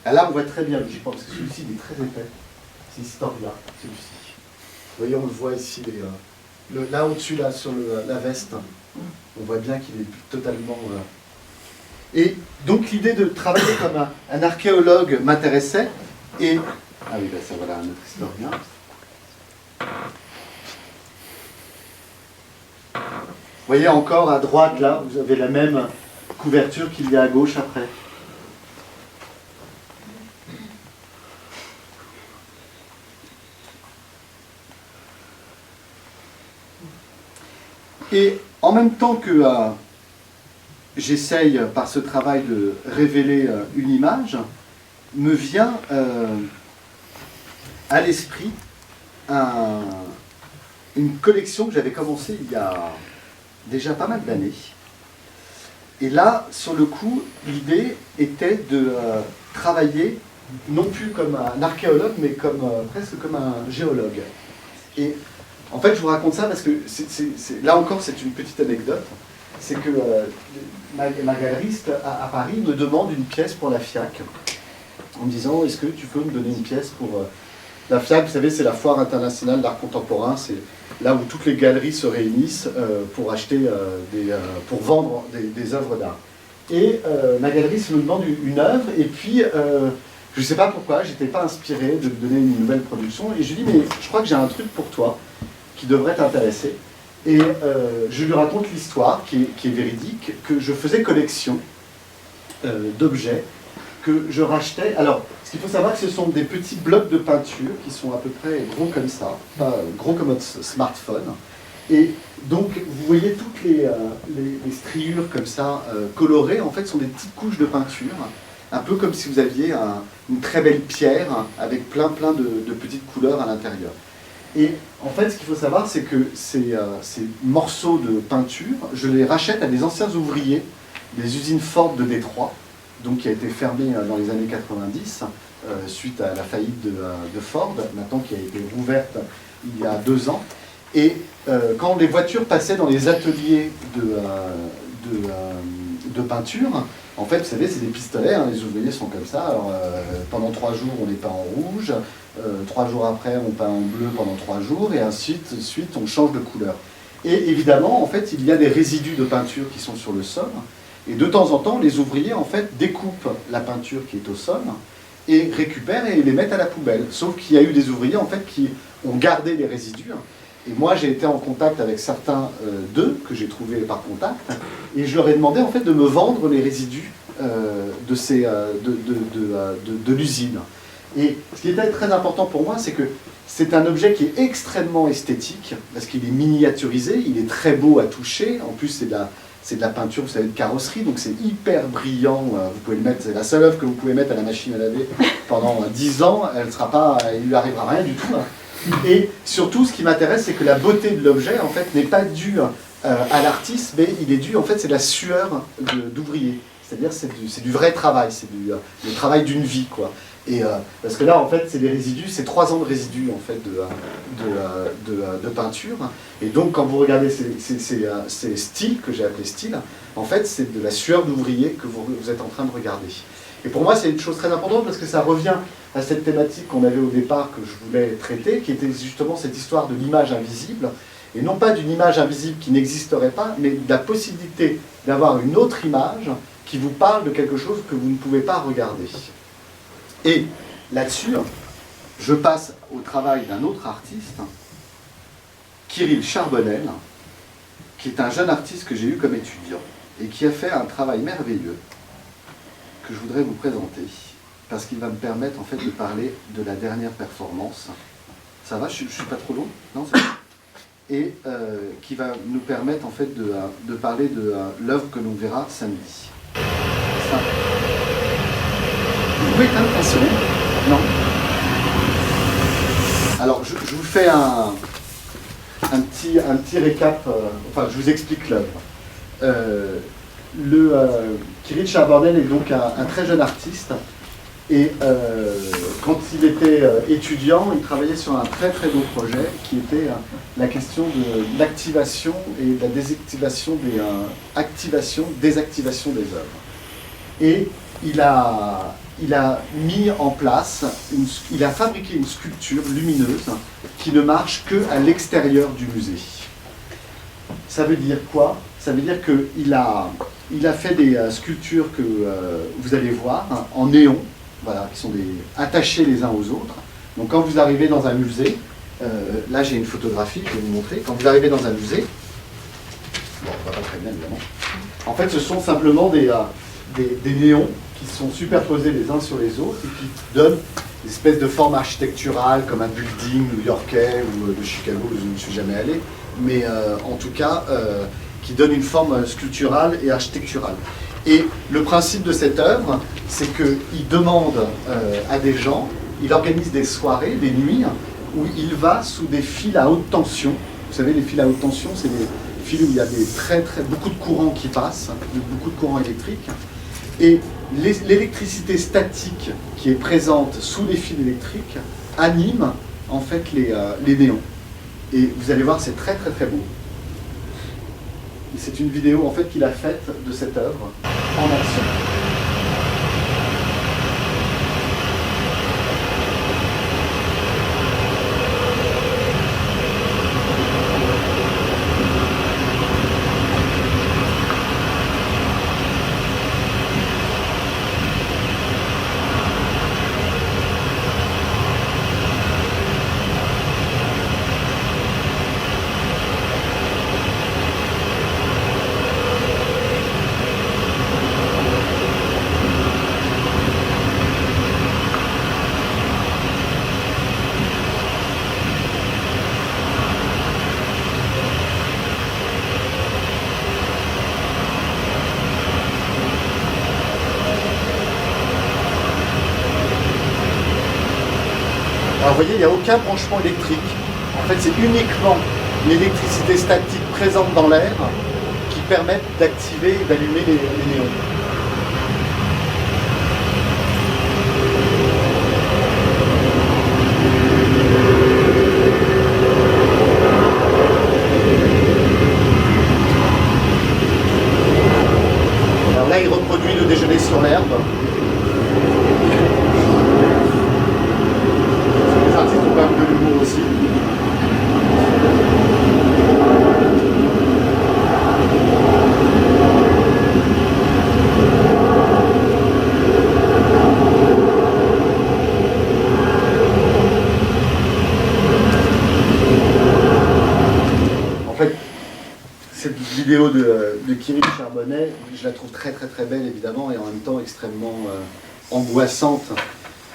Et là, on voit très bien, je pense que celui-ci il est très épais. C'est Historia, celui-ci. Vous voyez, on le voit ici, là au-dessus, là, sur la veste. On voit bien qu'il est totalement... Et donc l'idée de travailler comme un archéologue m'intéressait. Et... Ah oui, ben ça voilà un autre historien. Vous voyez encore à droite, là, vous avez la même couverture qu'il y a à gauche après. Et en même temps que j'essaye par ce travail de révéler une image, me vient à l'esprit une collection que j'avais commencée il y a déjà pas mal d'années. Et là, sur le coup, l'idée était de travailler non plus comme un archéologue, mais presque comme un géologue. Et en fait, je vous raconte ça parce que là encore, c'est une petite anecdote. c'est que ma galeriste à Paris me demande une pièce pour la FIAC, en me disant, est-ce que tu peux me donner une pièce pour... La FIAC, vous savez, c'est la Foire internationale d'art contemporain, c'est là où toutes les galeries se réunissent pour acheter, pour vendre des œuvres d'art. Et ma galeriste me demande une œuvre, et puis je ne sais pas pourquoi, je n'étais pas inspiré de lui donner une nouvelle production, et je lui dis, mais je crois que j'ai un truc pour toi qui devrait t'intéresser. Et je lui raconte l'histoire, qui est véridique, que je faisais collection d'objets, que je rachetais. Alors, ce qu'il faut savoir, que ce sont des petits blocs de peinture qui sont à peu près gros comme ça, pas gros comme votre smartphone. Et donc, vous voyez toutes les striures comme ça, colorées, en fait, sont des petites couches de peinture, un peu comme si vous aviez une très belle pierre avec plein de petites couleurs à l'intérieur. Et en fait, ce qu'il faut savoir, c'est que ces morceaux de peinture, je les rachète à des anciens ouvriers des usines Ford de Détroit, donc qui a été fermée dans les années 90, suite à la faillite de Ford, maintenant qui a été rouverte il y a 2 ans. Et quand les voitures passaient dans les ateliers de peinture, en fait, vous savez, c'est des pistolets, hein, les ouvriers sont comme ça. Alors, pendant 3 jours, on les peint en rouge, 3 jours après, on peint en bleu pendant 3 jours, et ensuite, on change de couleur. Et évidemment, en fait, il y a des résidus de peinture qui sont sur le sol, et de temps en temps, les ouvriers, en fait, découpent la peinture qui est au sol, et récupèrent et les mettent à la poubelle. Sauf qu'il y a eu des ouvriers, en fait, qui ont gardé les résidus. Et moi, j'ai été en contact avec certains d'eux, que j'ai trouvés par contact, et je leur ai demandé, en fait, de me vendre les résidus de l'usine. Et ce qui était très important pour moi, c'est que c'est un objet qui est extrêmement esthétique, parce qu'il est miniaturisé, il est très beau à toucher, en plus c'est de la peinture, vous savez, de carrosserie, donc c'est hyper brillant, vous pouvez le mettre, c'est la seule œuvre que vous pouvez mettre à la machine à laver pendant 10 ans, il lui arrivera rien du tout. Et surtout, ce qui m'intéresse, c'est que la beauté de l'objet, en fait, n'est pas due à l'artiste, mais il est dû, en fait, c'est la sueur d'ouvrier. C'est-à-dire, c'est du vrai travail, c'est le travail d'une vie, quoi. Et parce que là, en fait, c'est des résidus, c'est 3 ans de résidus, en fait, de peinture. Et donc, quand vous regardez ces styles, que j'ai appelés styles, en fait, c'est de la sueur d'ouvrier que vous êtes en train de regarder. Et pour moi, c'est une chose très importante, parce que ça revient à cette thématique qu'on avait au départ, que je voulais traiter, qui était justement cette histoire de l'image invisible, et non pas d'une image invisible qui n'existerait pas, mais de la possibilité d'avoir une autre image qui vous parle de quelque chose que vous ne pouvez pas regarder. Et là-dessus, je passe au travail d'un autre artiste, Kirill Charbonnel, qui est un jeune artiste que j'ai eu comme étudiant, et qui a fait un travail merveilleux, que je voudrais vous présenter, parce qu'il va me permettre en fait de parler de la dernière performance. Ça va, je ne suis pas trop long? Non, c'est bon. Et qui va nous permettre en fait de parler de l'œuvre que l'on verra samedi. Ça. Vous pouvez éteindre un seconde? Non. Alors, je vous fais un petit récap, enfin, je vous explique l'œuvre. Kirill Charbonnel est donc un très jeune artiste, et quand il était étudiant, il travaillait sur un très très beau projet qui était la question de l'activation et de la désactivation désactivation des œuvres. Et il a mis en place, il a fabriqué une sculpture lumineuse qui ne marche qu'à l'extérieur du musée. Ça veut dire quoi? Ça veut dire qu'il a fait des sculptures que vous allez voir en néon, voilà, qui sont attachées les uns aux autres. Donc quand vous arrivez dans un musée, là j'ai une photographie, je vais vous montrer. Quand vous arrivez dans un musée, bon, on va pas très bien évidemment, en fait ce sont simplement des néons qui sont superposés les uns sur les autres et qui donnent une espèce de forme architecturale comme un building new-yorkais ou de Chicago, je ne suis jamais allé, mais en tout cas qui donne une forme sculpturale et architecturale. Et le principe de cette œuvre, c'est qu'il demande à des gens, il organise des soirées, des nuits, où il va sous des fils à haute tension. Vous savez, les fils à haute tension, c'est des fils où il y a beaucoup de courants qui passent, beaucoup de courants électriques. Et l'électricité statique qui est présente sous les fils électriques anime en fait les néons. Et vous allez voir, c'est très très très beau. c'est une vidéo en fait qu'il a faite de cette œuvre en action. Alors vous voyez, il n'y a aucun branchement électrique. En fait, c'est uniquement l'électricité statique présente dans l'air qui permet d'activer et d'allumer les néons. Alors là, il reproduit le déjeuner sur l'herbe. De l'humour aussi. En fait, cette vidéo de Kirill Charbonnet, je la trouve très belle évidemment et en même temps extrêmement angoissante.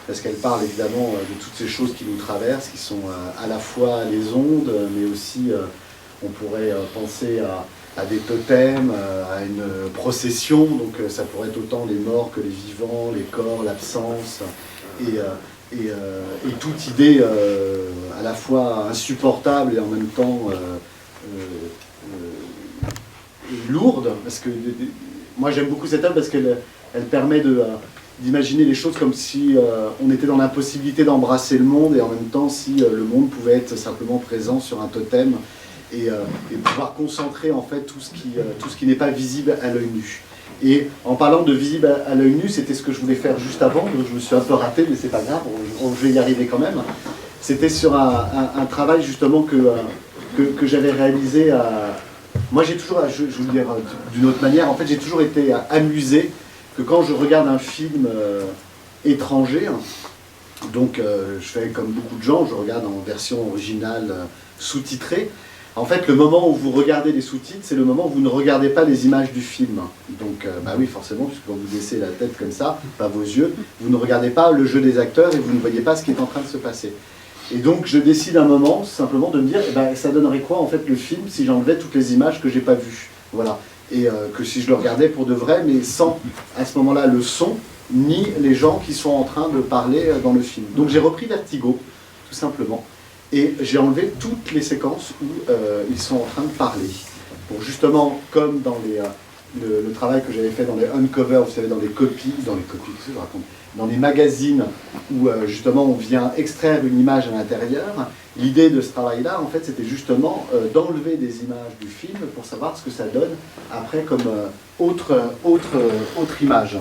Parce qu'elle parle évidemment de toutes ces choses qui nous traversent, qui sont à la fois les ondes, mais aussi on pourrait penser à des totems, à une procession, donc ça pourrait être autant les morts que les vivants, les corps, l'absence, et toute idée à la fois insupportable et en même temps lourde, parce que moi j'aime beaucoup cette œuvre parce qu'elle permet d'imaginer les choses comme si on était dans l'impossibilité d'embrasser le monde et en même temps si le monde pouvait être simplement présent sur un totem et pouvoir concentrer en fait tout ce qui n'est pas visible à l'œil nu. Et en parlant de visible à l'œil nu, c'était ce que je voulais faire juste avant, donc je me suis un peu raté, mais c'est pas grave, je vais y arriver quand même. C'était sur un travail justement que j'avais réalisé à... Moi j'ai toujours, je vais vous le dire d'une autre manière, en fait j'ai toujours été amusé que quand je regarde un film étranger, donc je fais comme beaucoup de gens, je regarde en version originale sous-titrée, en fait le moment où vous regardez les sous-titres, c'est le moment où vous ne regardez pas les images du film. Donc bah oui forcément, puisque quand vous baissez la tête comme ça, pas vos yeux, vous ne regardez pas le jeu des acteurs et vous ne voyez pas ce qui est en train de se passer. Et donc je décide un moment simplement de me dire, eh ben, ça donnerait quoi en fait le film si j'enlevais toutes les images que j'ai pas vues. Voilà. Et que si je le regardais pour de vrai, mais sans à ce moment-là le son, ni les gens qui sont en train de parler dans le film. Donc j'ai repris Vertigo, tout simplement, et j'ai enlevé toutes les séquences où ils sont en train de parler. Pour justement, comme dans le travail que j'avais fait dans les Uncover, vous savez, dans les copies, qu'est-ce que je raconte ? Dans les magazines où justement on vient extraire une image à l'intérieur, l'idée de ce travail-là, en fait, c'était justement d'enlever des images du film pour savoir ce que ça donne après comme autre image.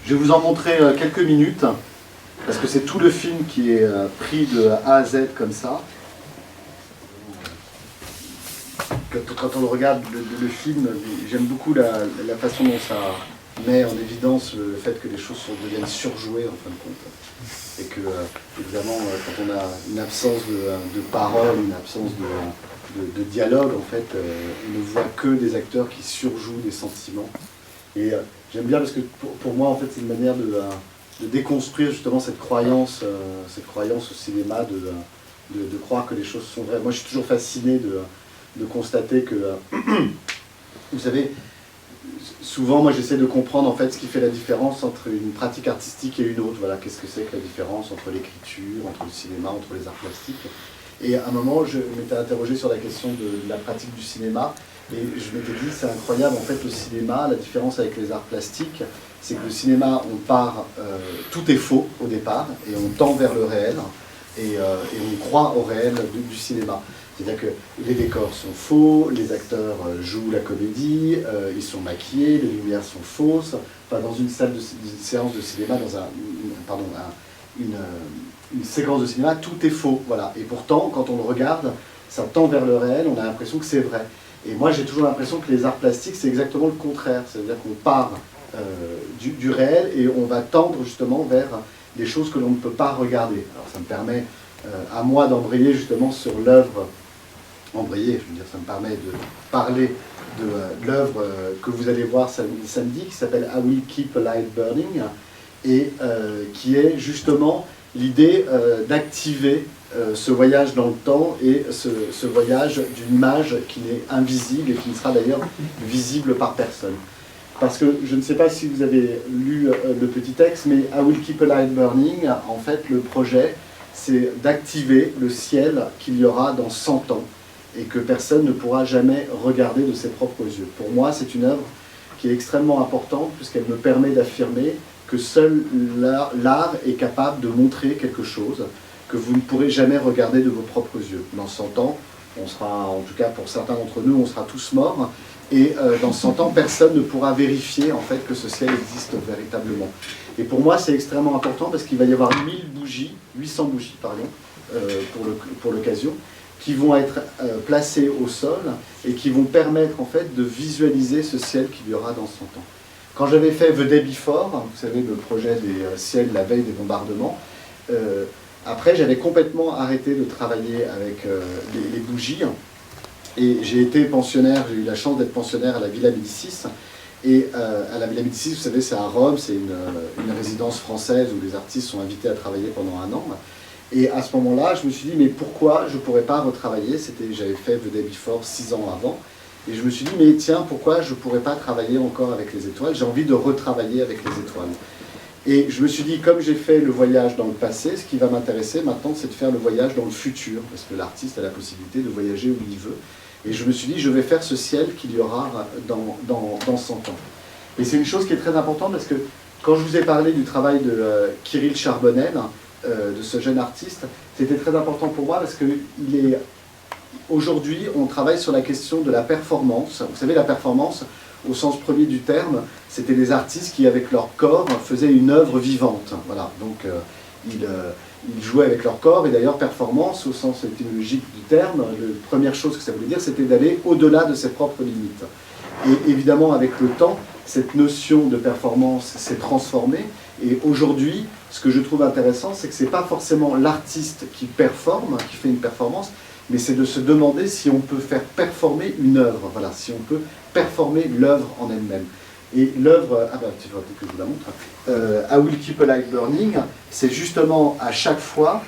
Je vais vous en montrer quelques minutes, parce que c'est tout le film qui est pris de A à Z comme ça. Quand on regarde le film, j'aime beaucoup la façon dont ça met en évidence le fait que les choses deviennent surjouées en fin de compte. Et que, évidemment, quand on a une absence de parole, une absence de dialogue, en fait, on ne voit que des acteurs qui surjouent des sentiments. Et j'aime bien parce que pour moi, en fait, c'est une manière de déconstruire justement cette croyance au cinéma, de croire que les choses sont vraies. Moi, je suis toujours fasciné de constater que, vous savez, souvent, moi, j'essaie de comprendre en fait ce qui fait la différence entre une pratique artistique et une autre. Voilà, qu'est-ce que c'est que la différence entre l'écriture, entre le cinéma, entre les arts plastiques. Et à un moment, je m'étais interrogé sur la question de la pratique du cinéma, et je m'étais dit, c'est incroyable, en fait, le cinéma, la différence avec les arts plastiques, c'est que le cinéma, on part, tout est faux au départ, et on tend vers le réel, et on croit au réel du cinéma. C'est-à-dire que les décors sont faux, les acteurs jouent la comédie, ils sont maquillés, les lumières sont fausses. Enfin, dans une salle une séance de cinéma, une séquence de cinéma, tout est faux. Voilà. Et pourtant, quand on le regarde, ça tend vers le réel, on a l'impression que c'est vrai. Et moi, j'ai toujours l'impression que les arts plastiques, c'est exactement le contraire. C'est-à-dire qu'on part du réel et on va tendre justement vers des choses que l'on ne peut pas regarder. Alors ça me permet à moi d'embrayer justement sur l'œuvre, ça me permet de parler de l'œuvre que vous allez voir samedi, qui s'appelle I Will Keep a Light Burning, et qui est justement l'idée d'activer ce voyage dans le temps et ce voyage d'une image qui n'est invisible et qui ne sera d'ailleurs visible par personne. Parce que je ne sais pas si vous avez lu le petit texte, mais I Will Keep a Light Burning, en fait, le projet, c'est d'activer le ciel qu'il y aura dans 100 ans et que personne ne pourra jamais regarder de ses propres yeux. Pour moi, c'est une œuvre qui est extrêmement importante puisqu'elle me permet d'affirmer que seul l'art est capable de montrer quelque chose que vous ne pourrez jamais regarder de vos propres yeux. Dans 100 ans, on sera, en tout cas pour certains d'entre nous, on sera tous morts. Et dans 100 ans, personne ne pourra vérifier en fait que ce ciel existe véritablement. Et pour moi, c'est extrêmement important parce qu'il va y avoir 800 bougies, pardon, pour l'occasion, qui vont être placées au sol et qui vont permettre en fait de visualiser ce ciel qu'il y aura dans 100 ans. Quand j'avais fait The Day Before, vous savez, le projet des ciels la veille des bombardements, après j'avais complètement arrêté de travailler avec les bougies. Et j'ai été pensionnaire, j'ai eu la chance d'être pensionnaire à la Villa Médicis. Et à la Villa Médicis, vous savez, c'est à Rome, c'est une résidence française où les artistes sont invités à travailler pendant 1 an. Et à ce moment-là, je me suis dit, mais pourquoi je ne pourrais pas retravailler? J'avais fait The Day Before 6 ans avant. Et je me suis dit, mais tiens, pourquoi je ne pourrais pas travailler encore avec les étoiles? J'ai envie de retravailler avec les étoiles. Et je me suis dit, comme j'ai fait le voyage dans le passé, ce qui va m'intéresser maintenant, c'est de faire le voyage dans le futur, parce que l'artiste a la possibilité de voyager où il veut. Et je me suis dit, je vais faire ce ciel qu'il y aura dans 100 ans. Et c'est une chose qui est très importante, parce que quand je vous ai parlé du travail de Kirill Charbonnel, de ce jeune artiste, c'était très important pour moi, parce que aujourd'hui, on travaille sur la question de la performance. Vous savez, la performance, au sens premier du terme, c'était des artistes qui, avec leur corps, faisaient une œuvre vivante. Voilà, donc ils jouaient avec leur corps, et d'ailleurs, performance, au sens étymologique du terme, la première chose que ça voulait dire, c'était d'aller au-delà de ses propres limites. Et évidemment, avec le temps, cette notion de performance s'est transformée, et aujourd'hui, ce que je trouve intéressant, c'est que ce n'est pas forcément l'artiste qui performe, qui fait une performance, mais c'est de se demander si on peut faire performer une œuvre, voilà, si on peut performer l'œuvre en elle-même. Et l'œuvre, tu vois que je vous la montre, I Will Keep a Light Burning, c'est justement à chaque fois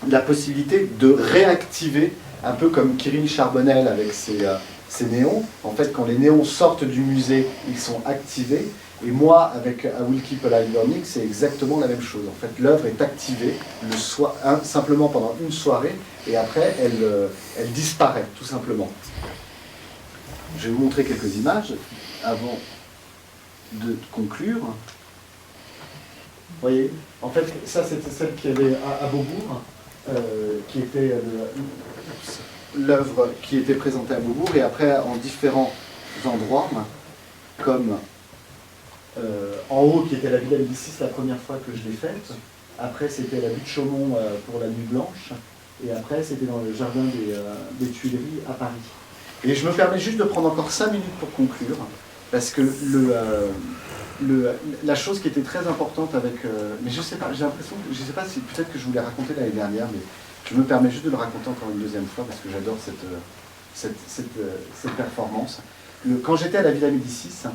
la possibilité de réactiver, un peu comme Kirill Charbonnel avec ses néons. En fait, quand les néons sortent du musée, ils sont activés. Et moi, avec I Will Keep a Light Burning, c'est exactement la même chose. En fait, l'œuvre est activée simplement pendant une soirée, et après, elle disparaît, tout simplement. Je vais vous montrer quelques images avant de conclure. Vous voyez, en fait, ça c'était celle qui avait à Beaubourg, qui était l'œuvre qui était présentée à Beaubourg, et après en différents endroits, comme en haut qui était la Villa Médicis la première fois que je l'ai faite, après c'était la butte Chaumont pour la Nuit Blanche, et après c'était dans le jardin des Tuileries à Paris. Et je me permets juste de prendre encore 5 minutes pour conclure, parce que la chose qui était très importante avec... mais je sais pas, j'ai l'impression, je sais pas si peut-être que je vous l'ai raconté l'année dernière, mais je me permets juste de le raconter encore une deuxième fois, parce que j'adore cette performance. Quand j'étais à la Villa Médicis,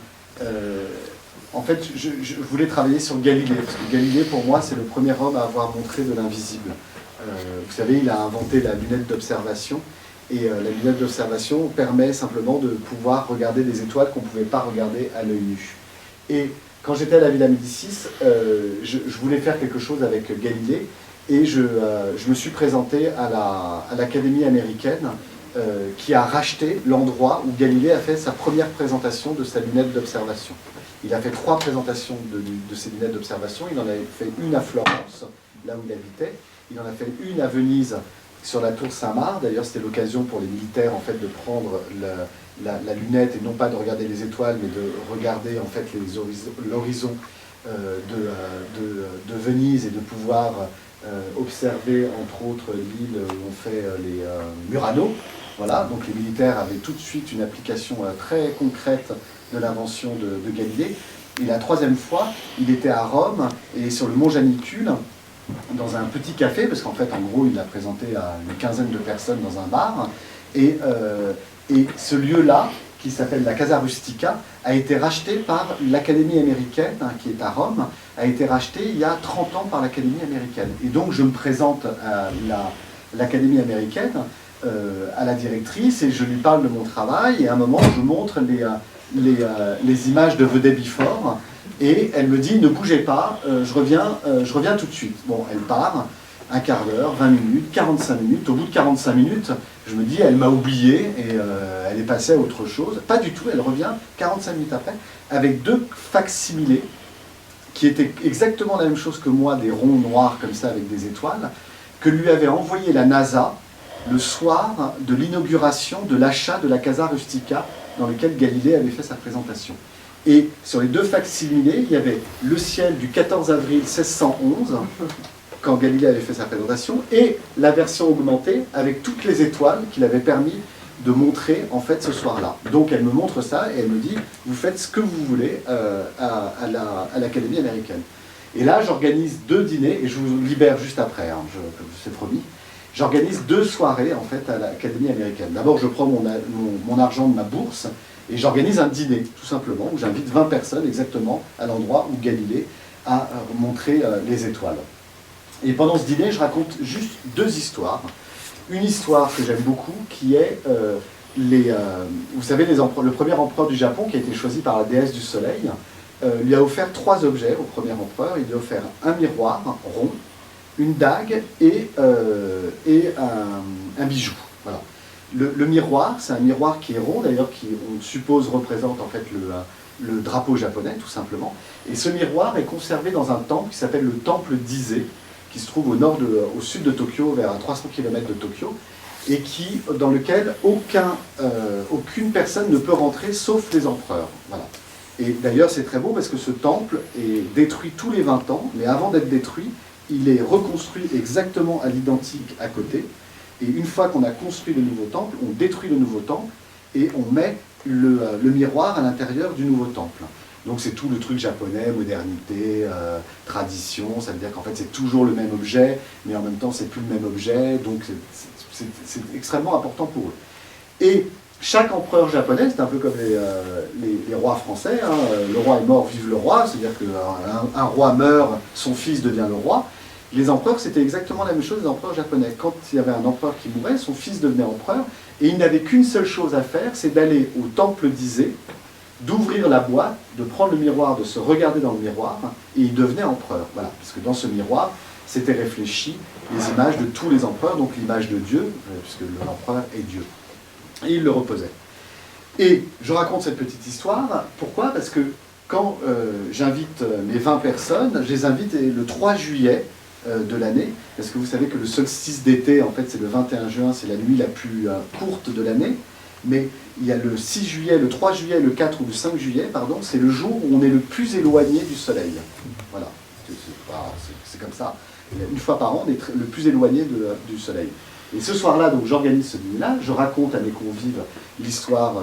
en fait, je voulais travailler sur Galilée, parce que Galilée, pour moi, c'est le premier homme à avoir montré de l'invisible. Vous savez, il a inventé la lunette d'observation, et la lunette d'observation permet simplement de pouvoir regarder des étoiles qu'on ne pouvait pas regarder à l'œil nu. Et quand j'étais à la Villa Médicis, je voulais faire quelque chose avec Galilée, et je me suis présenté à l'Académie américaine, qui a racheté l'endroit où Galilée a fait sa première présentation de sa lunette d'observation. Il a fait 3 présentations de ses lunettes d'observation. Il en avait fait une à Florence, là où il habitait. Il en a fait une à Venise, sur la tour Saint-Marc. D'ailleurs, c'était l'occasion pour les militaires en fait, de prendre la lunette et non pas de regarder les étoiles, mais de regarder en fait l'horizon de Venise et de pouvoir observer entre autres l'île où on fait les Murano. Voilà, donc les militaires avaient tout de suite une application très concrète de l'invention de Galilée. Et la troisième fois, il était à Rome et sur le mont Janicule, dans un petit café, parce qu'en fait, en gros, il l'a présenté à une quinzaine de personnes dans un bar. Et ce lieu-là, qui s'appelle la Casa Rustica, a été racheté par l'Académie américaine, qui est à Rome, a été racheté il y a 30 ans par l'Académie américaine. Et donc, je me présente à l'Académie américaine, à la directrice, et je lui parle de mon travail, et à un moment, je montre les images de The Day Before, et elle me dit, ne bougez pas, je reviens tout de suite. Bon, elle part, un quart d'heure, 20 minutes, 45 minutes. Au bout de 45 minutes, je me dis, elle m'a oublié et elle est passée à autre chose. Pas du tout, elle revient 45 minutes après, avec 2 facsimilés qui étaient exactement la même chose que moi, des ronds noirs comme ça avec des étoiles, que lui avait envoyé la NASA le soir de l'inauguration de l'achat de la Casa Rustica dans lequel Galilée avait fait sa présentation. Et sur les 2 facsimilés, il y avait le ciel du 14 avril 1611, quand Galilée avait fait sa présentation, et la version augmentée avec toutes les étoiles qu'il avait permis de montrer en fait ce soir-là. Donc elle me montre ça et elle me dit, vous faites ce que vous voulez à l'Académie américaine. Et là, j'organise 2 dîners, et je vous libère juste après, hein, je vous ai promis. J'organise 2 soirées en fait à l'Académie américaine. D'abord, je prends mon argent de ma bourse et j'organise un dîner, tout simplement, où j'invite 20 personnes exactement à l'endroit où Galilée a montré les étoiles. Et pendant ce dîner, je raconte juste 2 histoires. Une histoire que j'aime beaucoup, qui est, vous savez, le premier empereur du Japon, qui a été choisi par la déesse du soleil, lui a offert 3 objets au premier empereur. Il lui a offert un miroir rond, une dague et un bijou. Voilà. Le miroir, c'est un miroir qui est rond, d'ailleurs, qui on suppose représente en fait le drapeau japonais, tout simplement. Et ce miroir est conservé dans un temple qui s'appelle le temple d'Ise, qui se trouve au sud de Tokyo, vers 300 km de Tokyo, et dans lequel aucune personne ne peut rentrer, sauf les empereurs. Voilà. Et d'ailleurs, c'est très beau parce que ce temple est détruit tous les 20 ans, mais avant d'être détruit, il est reconstruit exactement à l'identique à côté. Et une fois qu'on a construit le nouveau temple, on détruit le nouveau temple et on met le miroir à l'intérieur du nouveau temple. Donc c'est tout le truc japonais, modernité, tradition, ça veut dire qu'en fait c'est toujours le même objet, mais en même temps c'est plus le même objet, donc c'est extrêmement important pour eux. Et chaque empereur japonais, c'est un peu comme les rois français, hein, le roi est mort, vive le roi, c'est-à-dire qu'un roi meurt, son fils devient le roi. Les empereurs, c'était exactement la même chose des empereurs japonais. Quand il y avait un empereur qui mourait, son fils devenait empereur, et il n'avait qu'une seule chose à faire, c'est d'aller au temple d'Ise, d'ouvrir la boîte, de prendre le miroir, de se regarder dans le miroir, et il devenait empereur. Voilà, parce que dans ce miroir, s'étaient réfléchies les images de tous les empereurs, donc l'image de Dieu, puisque l'empereur est Dieu. Et il le reposait. Et je raconte cette petite histoire, pourquoi? Parce que quand j'invite mes 20 personnes, je les invite le 3 juillet de l'année, parce que vous savez que le solstice d'été, en fait, c'est le 21 juin, c'est la nuit la plus courte de l'année, mais il y a le 6 juillet, le 3 juillet, le 4 ou le 5 juillet, pardon, c'est le jour où on est le plus éloigné du soleil. Voilà, c'est comme ça. Une fois par an, on est le plus éloigné du soleil. Et ce soir-là, donc j'organise ce dîner-là, je raconte à mes convives l'histoire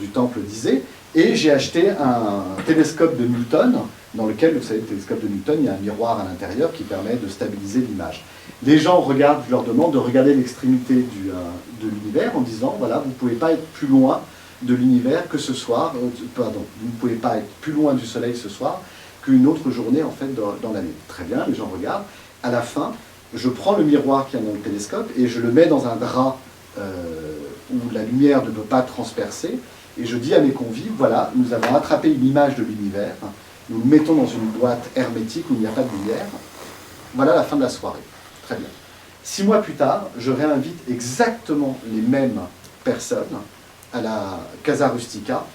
du temple d'Ise, et j'ai acheté un télescope de Newton, dans lequel, vous savez, le télescope de Newton, il y a un miroir à l'intérieur qui permet de stabiliser l'image. Les gens regardent, je leur demande de regarder l'extrémité de l'univers en disant, voilà, vous ne pouvez pas être plus loin de l'univers que ce soir, pardon, vous ne pouvez pas être plus loin du soleil ce soir qu'une autre journée, en fait, dans l'année. Très bien, les gens regardent. À la fin, je prends le miroir qui est dans le télescope et je le mets dans un drap où la lumière ne peut pas transpercer, et je dis à mes convives, voilà, nous avons attrapé une image de l'univers, nous le mettons dans une boîte hermétique où il n'y a pas de lumière, voilà la fin de la soirée. Très bien. 6 mois plus tard, je réinvite exactement les mêmes personnes à la Casa Rustica,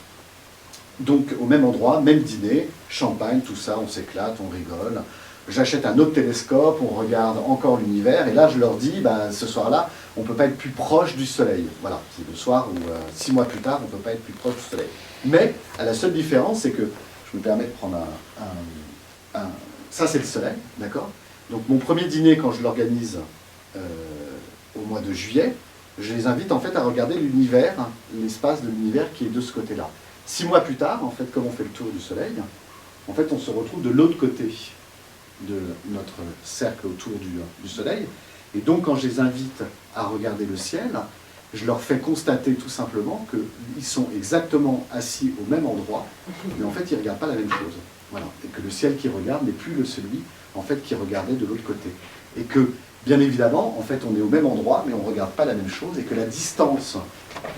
donc au même endroit, même dîner, champagne, tout ça, on s'éclate, on rigole. J'achète un autre télescope, on regarde encore l'univers, et là je leur dis, ce soir-là, on ne peut pas être plus proche du Soleil. Voilà, c'est le soir ou 6 mois plus tard, on ne peut pas être plus proche du Soleil. Mais la seule différence, c'est que, je me permets de prendre ça c'est le Soleil, d'accord? Donc mon premier dîner, quand je l'organise au mois de juillet, je les invite en fait à regarder l'univers, l'espace de l'univers qui est de ce côté-là. 6 mois plus tard, en fait, comme on fait le tour du Soleil, en fait, on se retrouve de l'autre côté de notre cercle autour du Soleil. Et donc, quand je les invite à regarder le ciel, je leur fais constater tout simplement qu'ils sont exactement assis au même endroit, mais en fait, ils ne regardent pas la même chose. Voilà. Et que le ciel qu'ils regardent n'est plus celui en fait, qui regardait de l'autre côté. Et que, bien évidemment, en fait, on est au même endroit, mais on ne regarde pas la même chose, et que la distance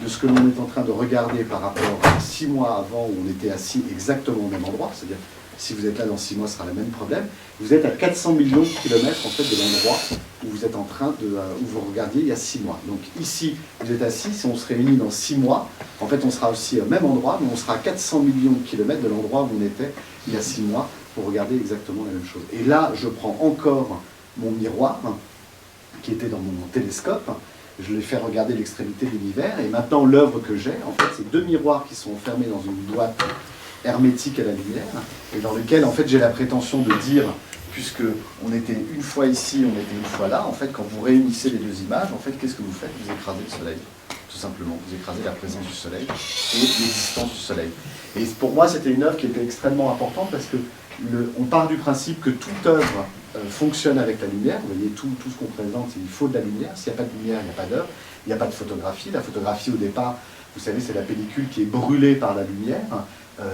de ce que l'on est en train de regarder par rapport à 6 mois avant où on était assis exactement au même endroit, c'est-à-dire si vous êtes là dans 6 mois, ce sera le même problème, vous êtes à 400 millions de kilomètres en fait, de l'endroit où vous êtes en train de, où vous regardiez il y a 6 mois. Donc ici, vous êtes assis, si on se réunit dans 6 mois, en fait on sera aussi au même endroit, mais on sera à 400 millions de kilomètres de l'endroit où on était il y a 6 mois pour regarder exactement la même chose. Et là, je prends encore mon miroir, qui était dans mon télescope, je l'ai fait regarder l'extrémité de l'univers, et maintenant l'œuvre que j'ai, en fait, c'est 2 miroirs qui sont enfermés dans une boîte hermétique à la lumière, et dans lequel, en fait, j'ai la prétention de dire, puisque on était une fois ici, on était une fois là, en fait, quand vous réunissez les deux images, en fait, qu'est-ce que vous faites? Vous écrasez le soleil, tout simplement. Vous écrasez la présence du soleil et l'existence du soleil. Et pour moi, c'était une œuvre qui était extrêmement importante, parce que on part du principe que toute œuvre fonctionne avec la lumière. Vous voyez, tout ce qu'on présente, il faut de la lumière. S'il n'y a pas de lumière, il n'y a pas d'œuvre. Il n'y a pas de photographie. La photographie, au départ, vous savez, c'est la pellicule qui est brûlée par la lumière.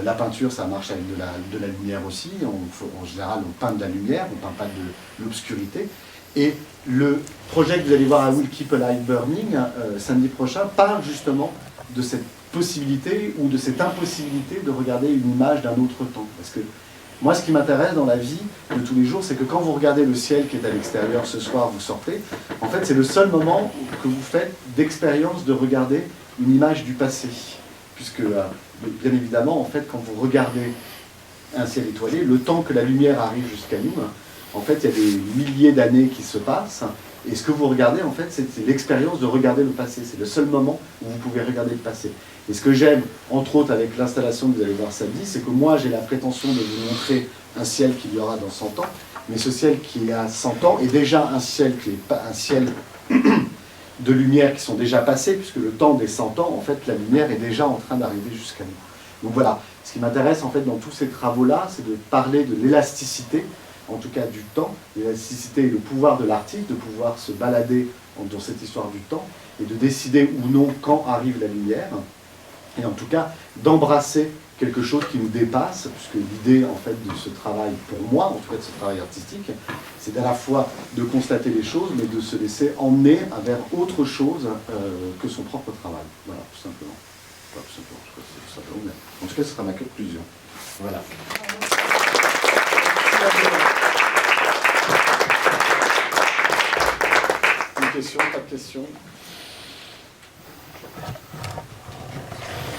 La peinture, ça marche avec de la lumière aussi. En général, on peint de la lumière, on ne peint pas de l'obscurité. Et le projet que vous allez voir à Will Keep a Light Burning, samedi prochain, parle justement de cette possibilité ou de cette impossibilité de regarder une image d'un autre temps. Parce que moi, ce qui m'intéresse dans la vie de tous les jours, c'est que quand vous regardez le ciel qui est à l'extérieur ce soir, vous sortez, en fait, c'est le seul moment que vous faites d'expérience de regarder une image du passé. Puisque, bien évidemment, en fait, quand vous regardez un ciel étoilé, le temps que la lumière arrive jusqu'à nous, en fait, il y a des milliers d'années qui se passent, et ce que vous regardez, en fait, c'est l'expérience de regarder le passé. C'est le seul moment où vous pouvez regarder le passé. Et ce que j'aime, entre autres, avec l'installation que vous allez voir samedi, c'est que moi, j'ai la prétention de vous montrer un ciel qu'il y aura dans 100 ans, mais ce ciel qui a 100 ans est déjà un ciel qui est pas un ciel de lumière qui sont déjà passés, puisque le temps des 100 ans, en fait, la lumière est déjà en train d'arriver jusqu'à nous. Donc voilà, ce qui m'intéresse, en fait, dans tous ces travaux-là, c'est de parler de l'élasticité, en tout cas du temps, l'élasticité et le pouvoir de l'artiste, de pouvoir se balader dans cette histoire du temps, et de décider ou non quand arrive la lumière, et en tout cas d'embrasser quelque chose qui nous dépasse, puisque l'idée en fait de ce travail, pour moi, en tout cas de ce travail artistique, c'est à la fois de constater les choses, mais de se laisser emmener vers autre chose que son propre travail. Voilà, tout simplement. Pas tout simplement, je crois que c'est tout simplement, mais en tout cas ce sera ma conclusion. Voilà. Une question, pas de question?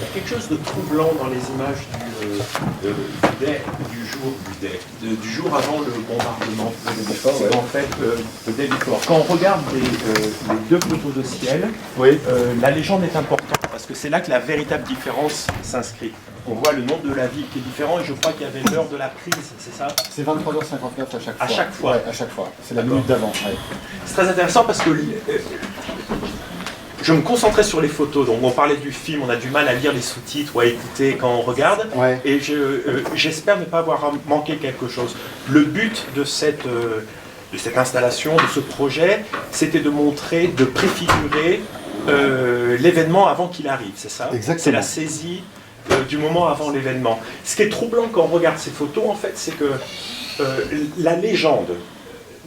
Il y a quelque chose de troublant dans les images du jour avant le bombardement. C'est qu'en fait, quand on regarde les deux photos de ciel, Oui. La légende est importante parce que c'est là que la véritable différence s'inscrit. On voit le nom de la ville qui est différent et je crois qu'il y avait l'heure de la prise, c'est ça? C'est 23h59 à chaque fois. À chaque fois? Ouais, à chaque fois. C'est la minute d'avant. Ouais. C'est très intéressant parce que je me concentrais sur les photos, donc on parlait du film, on a du mal à lire les sous-titres ou à écouter quand on regarde, Ouais. et j'espère ne pas avoir manqué quelque chose. Le but de cette installation, de ce projet, c'était de montrer, de préfigurer l'événement avant qu'il arrive, c'est ça? Exactement. C'est la saisie du moment avant l'événement. Ce qui est troublant quand on regarde ces photos, en fait, c'est que la légende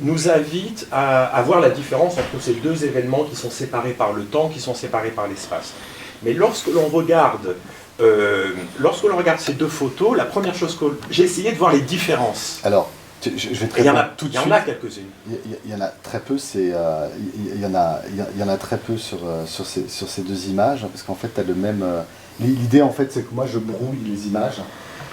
nous invite à voir la différence entre ces deux événements qui sont séparés par le temps, qui sont séparés par l'espace. Mais lorsque l'on regarde ces deux photos, la première chose que j'ai essayé de voir les différences. Alors, je vais te Il y en répondre a, tout de il y en suite. a quelques-unes. Il y en a très peu, il y en a très peu sur ces deux images, parce qu'en fait, tu as le même... L'idée, en fait, c'est que moi, je brouille les images,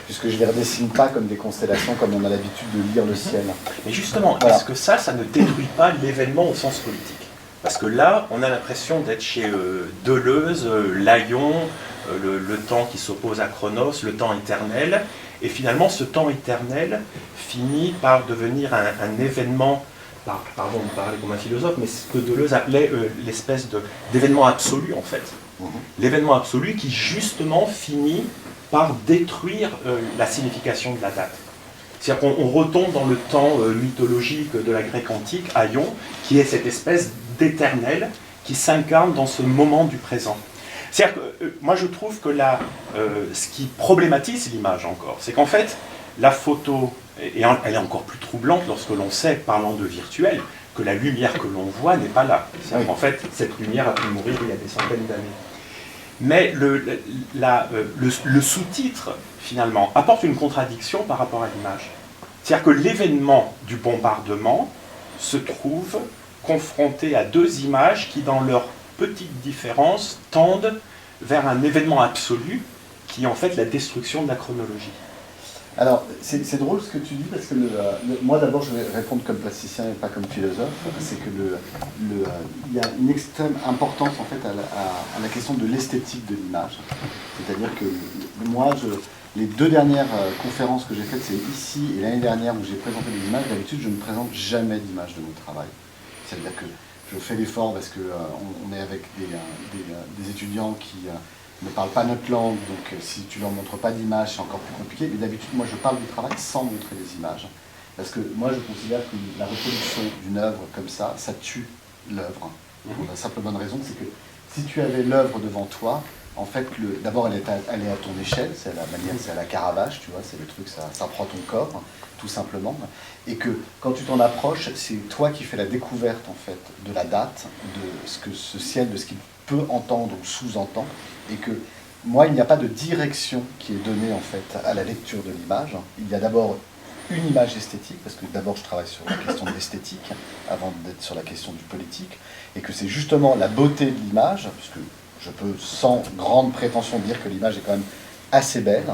puisque je ne les redessine pas comme des constellations, comme on a l'habitude de lire le ciel. Mais justement, Voilà. est-ce que ça ne détruit pas l'événement au sens politique? Parce que là, on a l'impression d'être chez Deleuze, Layon, le temps qui s'oppose à Chronos, le temps éternel. Et finalement, ce temps éternel finit par devenir un événement, pardon de parler comme un philosophe, mais ce que Deleuze appelait l'espèce d'événement absolu, en fait. L'événement absolu qui, justement, finit par détruire la signification de la date. C'est-à-dire qu'on retombe dans le temps mythologique de la Grèce antique, Aion, qui est cette espèce d'éternel qui s'incarne dans ce moment du présent. C'est-à-dire que moi je trouve que ce qui problématise l'image encore, c'est qu'en fait la photo, et elle est encore plus troublante lorsque l'on sait, parlant de virtuel, que la lumière que l'on voit n'est pas là. C'est-à-dire qu'en fait cette lumière a pu mourir il y a des centaines d'années. Mais le sous-titre, finalement, apporte une contradiction par rapport à l'image. C'est-à-dire que l'événement du bombardement se trouve confronté à deux images qui, dans leurs petites différences, tendent vers un événement absolu qui est en fait la destruction de la chronologie. Alors, c'est drôle ce que tu dis, parce que moi d'abord je vais répondre comme plasticien et pas comme philosophe, c'est que il y a une extrême importance en fait à la question de l'esthétique de l'image. C'est-à-dire que moi, les deux dernières conférences que j'ai faites, c'est ici et l'année dernière où j'ai présenté des images. D'habitude, je ne présente jamais d'images de mon travail. C'est-à-dire que je fais l'effort parce qu'on est avec des étudiants qui ne parlent pas notre langue, donc si tu leur montres pas d'image, c'est encore plus compliqué. Mais d'habitude, moi, je parle du travail sans montrer des images. Parce que moi, je considère que la reproduction d'une œuvre comme ça tue l'œuvre. Pour la simple bonne raison, c'est que si tu avais l'œuvre devant toi, en fait, d'abord, elle est à ton échelle, c'est à la Caravage, tu vois, c'est le truc, ça prend ton corps, tout simplement. Et que quand tu t'en approches, c'est toi qui fais la découverte, en fait, de la date, de ce ciel, de ce qu'il peut entendre ou sous-entend. Et que moi, il n'y a pas de direction qui est donnée, en fait, à la lecture de l'image. Il y a d'abord une image esthétique, parce que d'abord, je travaille sur la question de l'esthétique, avant d'être sur la question du politique, et que c'est justement la beauté de l'image, puisque je peux sans grande prétention dire que l'image est quand même assez belle,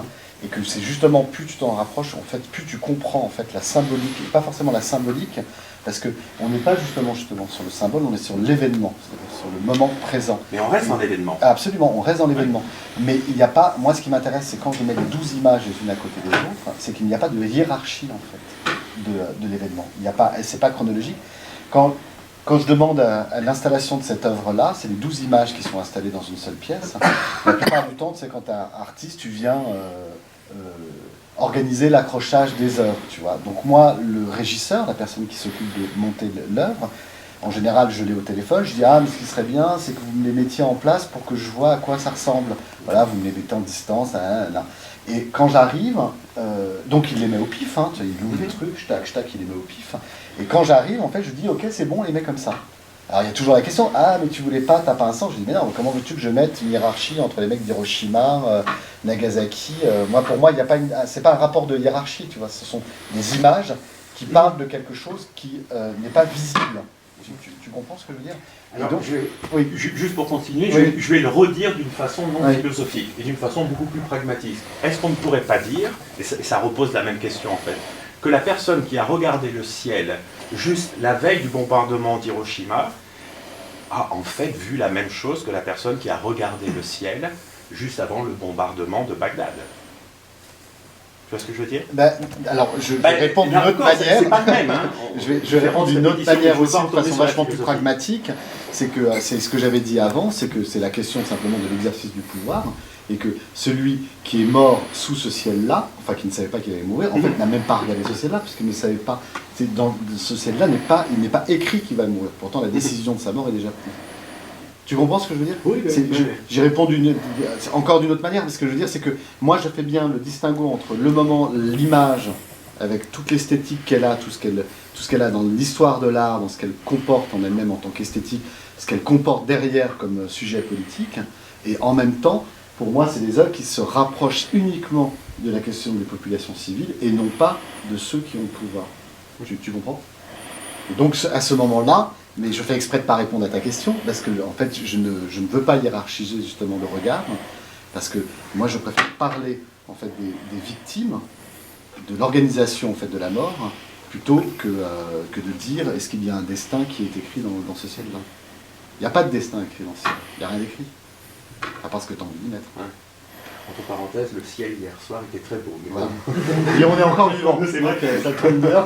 et que c'est justement plus tu t'en rapproches, en fait, plus tu comprends en fait la symbolique, et pas forcément la symbolique, parce qu'on n'est pas justement sur le symbole, on est sur l'événement, c'est-à-dire sur le moment présent. Mais on reste dans l'événement. Absolument, on reste dans l'événement. Mais il n'y a pas, moi ce qui m'intéresse, c'est quand je mets les 12 images les unes à côté des autres, c'est qu'il n'y a pas de hiérarchie en fait de l'événement. Il n'y a pas, c'est pas chronologique. Quand je demande à l'installation de cette œuvre-là, c'est les 12 images qui sont installées dans une seule pièce. La plupart du temps, c'est quand tu es artiste, tu viens organiser l'accrochage des œuvres, tu vois. Donc moi, le régisseur, la personne qui s'occupe de monter l'œuvre, en général, je l'ai au téléphone, je dis « Ah, mais ce qui serait bien, c'est que vous me les mettiez en place pour que je vois à quoi ça ressemble. » Voilà, vous me les mettez en distance, là. Et quand j'arrive, donc il les met au pif, hein, il ouvre les trucs, tac, il les met au pif. Et quand j'arrive, en fait, je dis, ok, c'est bon, on les met comme ça. Alors il y a toujours la question, ah, mais tu voulais pas, t'as pas un sens. Je dis, mais non, comment veux-tu que je mette une hiérarchie entre les mecs d'Hiroshima, Nagasaki pour moi, il y a pas c'est pas un rapport de hiérarchie, tu vois, ce sont des images qui parlent de quelque chose qui n'est pas visible. Tu comprends ce que je veux dire? Alors, donc, oui, juste pour continuer, oui. je vais le redire d'une façon non Oui. philosophique et d'une façon beaucoup plus pragmatique. Est-ce qu'on ne pourrait pas dire, et ça repose la même question en fait, que la personne qui a regardé le ciel juste la veille du bombardement d'Hiroshima a en fait vu la même chose que la personne qui a regardé le ciel juste avant le bombardement de Bagdad? Tu vois ce que je veux dire? Alors, je vais répondre d'une autre manière. C'est pas le même. Hein. Je vais répondre d'une autre manière aussi, de façon vachement plus pragmatique. C'est que c'est ce que j'avais dit avant, c'est que c'est la question simplement de l'exercice du pouvoir, et que celui qui est mort sous ce ciel-là, enfin qui ne savait pas qu'il allait mourir, en fait n'a même pas regardé ce ciel-là, puisqu'il ne savait pas. Dans ce ciel-là il n'est pas écrit qu'il va mourir. Pourtant, la décision de sa mort est déjà prise. Tu comprends ce que je veux dire? Oui. J'ai répondu encore d'une autre manière, mais ce que je veux dire, c'est que moi, je fais bien le distinguo entre le moment, l'image, avec toute l'esthétique qu'elle a, tout ce qu'elle a dans l'histoire de l'art, dans ce qu'elle comporte en elle-même en tant qu'esthétique, ce qu'elle comporte derrière comme sujet politique, et en même temps, pour moi, c'est des œuvres qui se rapprochent uniquement de la question des populations civiles, et non pas de ceux qui ont le pouvoir. Tu comprends? Et donc, à ce moment-là, mais je fais exprès de ne pas répondre à ta question, parce que en fait, je ne veux pas hiérarchiser justement le regard, parce que moi, je préfère parler en fait des victimes, de l'organisation en fait de la mort, plutôt que de dire est-ce qu'il y a un destin qui est écrit dans ce ciel-là. Il n'y a pas de destin écrit dans le ciel. Il n'y a rien d'écrit. À part ce que tu as envie d'y mettre. Ouais. Entre parenthèses, le ciel hier soir était très beau. Voilà. Et on est encore vivant. C'est vrai que ça tombe bien.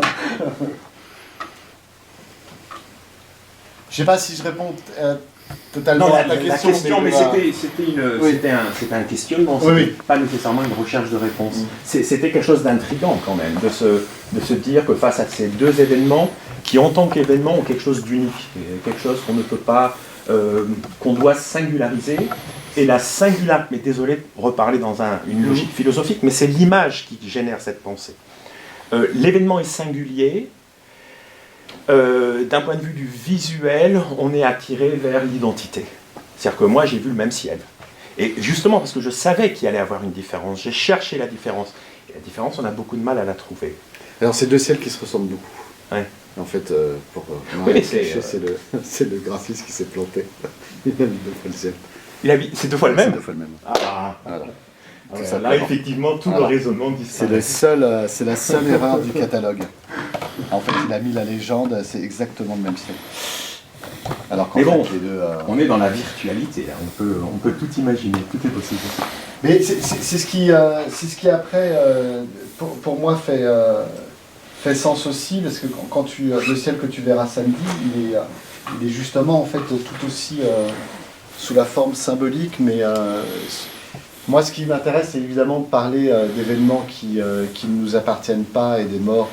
Je sais pas si je réponds totalement Non, à ta la question. mais c'était un questionnement, c'était pas nécessairement une recherche de réponse. C'était quelque chose d'intriguant quand même, de se dire que face à ces deux événements, qui en tant qu'événements ont quelque chose d'unique, quelque chose qu'on ne peut pas, qu'on doit singulariser, et la singularité, mais désolé de reparler dans une logique philosophique, mais c'est l'image qui génère cette pensée. L'événement est singulier. D'un point de vue du visuel, on est attiré vers l'identité. C'est-à-dire que moi, j'ai vu le même ciel. Et justement, parce que je savais qu'il allait y avoir une différence, j'ai cherché la différence. Et la différence, on a beaucoup de mal à la trouver. Alors, c'est deux ciels qui se ressemblent beaucoup. Ouais. En fait, c'est le graphiste qui s'est planté. Il a mis deux fois le ciel. C'est deux fois le même. C'est deux fois le même. Ah, voilà. Là, effectivement, tout le raisonnement disparaît. C'est la seule erreur du catalogue. En fait, il a mis la légende, c'est exactement le même ciel. Alors qu'en fait, les deux, on est dans la virtualité, là. On peut tout imaginer, tout est possible. Mais c'est ce qui après, pour moi, fait sens aussi, parce que quand le ciel que tu verras samedi, il est justement en fait tout aussi sous la forme symbolique, mais moi, ce qui m'intéresse, c'est évidemment de parler d'événements qui ne nous appartiennent pas et des morts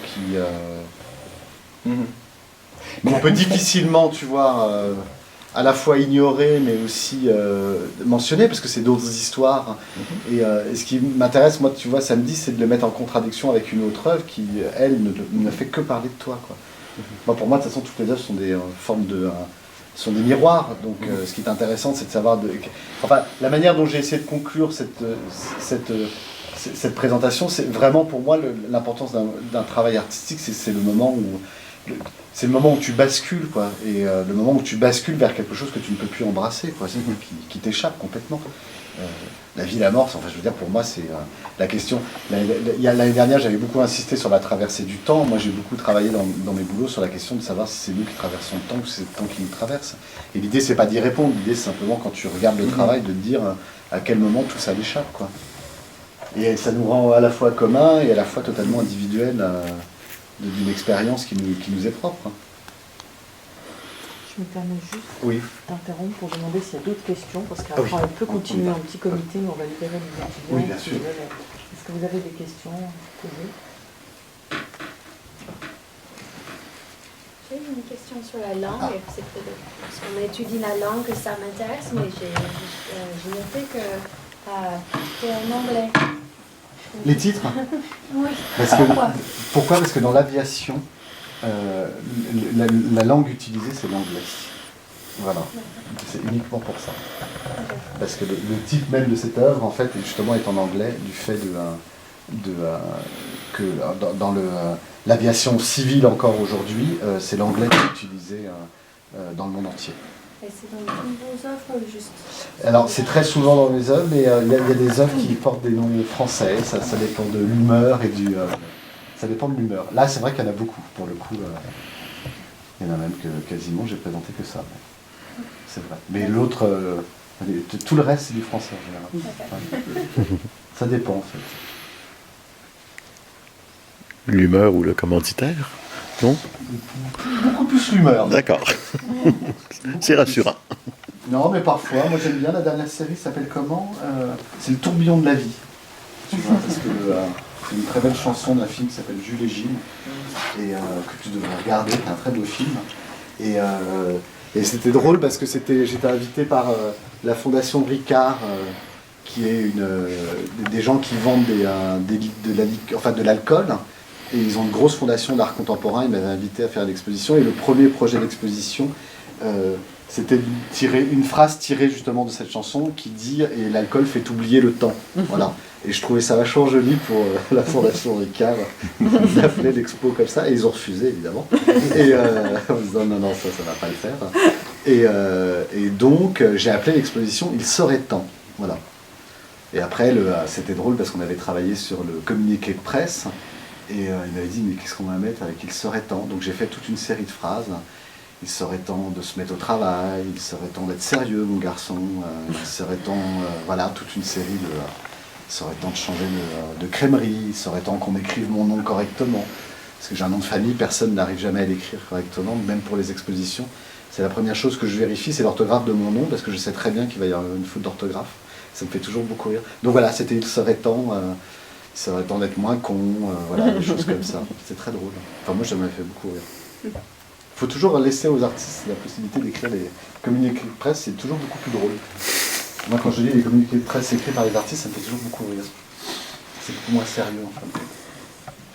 qu'on peut difficilement, tu vois, à la fois ignorer, mais aussi mentionner, parce que c'est d'autres histoires. Et ce qui m'intéresse, moi, tu vois, samedi, c'est de le mettre en contradiction avec une autre œuvre qui, elle, ne fait que parler de toi, quoi. Moi, pour moi, de toute façon, toutes les œuvres sont des formes de... sont des miroirs, donc ce qui est intéressant, c'est de savoir... Enfin, la manière dont j'ai essayé de conclure cette présentation, c'est vraiment pour moi l'importance d'un travail artistique, c'est le moment où... C'est le moment où tu bascules, quoi, et le moment où tu bascules vers quelque chose que tu ne peux plus embrasser, quoi, qui t'échappe complètement. La vie, la mort, enfin, je veux dire, pour moi, c'est la question. L'année dernière, j'avais beaucoup insisté sur la traversée du temps. Moi, j'ai beaucoup travaillé dans mes boulots sur la question de savoir si c'est nous qui traversons le temps ou si c'est le temps qui nous traverse. Et l'idée, c'est pas d'y répondre. L'idée, c'est simplement, quand tu regardes le travail, de te dire à quel moment tout ça l'échappe, quoi. Et ça nous rend à la fois commun et à la fois totalement individuel d'une expérience qui nous est propre. Je me permets juste d'interrompre pour demander s'il y a d'autres questions, parce qu'après on peut continuer en petit comité, mais on va libérer les étudiants. Oui, bien sûr. Est-ce que vous avez des questions à poser? J'ai une question sur la langue, c'est parce qu'on étudie la langue que ça m'intéresse, mais j'ai noté que c'était en anglais. Les titres? Oui. Pourquoi? Parce que dans l'aviation, la langue utilisée, c'est l'anglais. Voilà. C'est uniquement pour ça. Parce que le titre même de cette œuvre, en fait, justement, est en anglais, du fait que dans l'aviation civile encore aujourd'hui, c'est l'anglais qui est utilisé dans le monde entier. Et c'est dans toutes vos œuvres ou juste? Alors, c'est très souvent dans mes œuvres, mais il y a des œuvres qui portent des noms français, ça dépend de l'humeur et du... ça dépend de l'humeur. Là, c'est vrai qu'il y en a beaucoup, pour le coup. Il y en a même que quasiment, j'ai présenté que ça. C'est vrai. Mais l'autre, tout le reste, c'est du français en général. Ouais. Ça dépend, en fait. L'humeur ou le commanditaire? Non? Beaucoup plus l'humeur. D'accord. C'est rassurant. Non, mais parfois, moi j'aime bien la dernière série, s'appelle comment? C'est Le tourbillon de la vie. Tu vois, parce que c'est une très belle chanson d'un film qui s'appelle Jules et Jim, et que tu devrais regarder, c'est un très beau film. Et c'était drôle parce que j'étais invité par la fondation Ricard, qui est des gens qui vendent de l'alcool. Et ils ont une grosse fondation d'art contemporain, ils m'avaient invité à faire une exposition, et le premier projet d'exposition, c'était une phrase tirée justement de cette chanson qui dit « Et l'alcool fait oublier le temps ». Voilà. Et je trouvais ça vachement joli pour la fondation Ricard d'appeler l'expo comme ça, et ils ont refusé évidemment. Et en disant « Non, ça va pas le faire ». Et donc j'ai appelé l'exposition « Il serait temps ». Voilà. Et après, c'était drôle parce qu'on avait travaillé sur le communiqué de presse. Et il m'avait dit, mais qu'est-ce qu'on va mettre avec « Il serait temps ». Donc j'ai fait toute une série de phrases. il serait temps de se mettre au travail, il serait temps d'être sérieux, mon garçon, il serait temps, voilà, toute une série de... il serait temps de changer de crèmerie, il serait temps qu'on écrive mon nom correctement. Parce que j'ai un nom de famille, personne n'arrive jamais à l'écrire correctement, même pour les expositions. C'est la première chose que je vérifie, c'est l'orthographe de mon nom, parce que je sais très bien qu'il va y avoir une faute d'orthographe. Ça me fait toujours beaucoup rire. Donc voilà, c'était il serait temps d'être moins con, voilà, des choses comme ça. C'est très drôle. Enfin, moi, ça m'a fait beaucoup rire. Il faut toujours laisser aux artistes la possibilité d'écrire les communiqués de presse, c'est toujours beaucoup plus drôle. Moi, quand je lis les communiqués de presse écrits par les artistes, ça me fait toujours beaucoup rire. C'est beaucoup moins sérieux, en fait.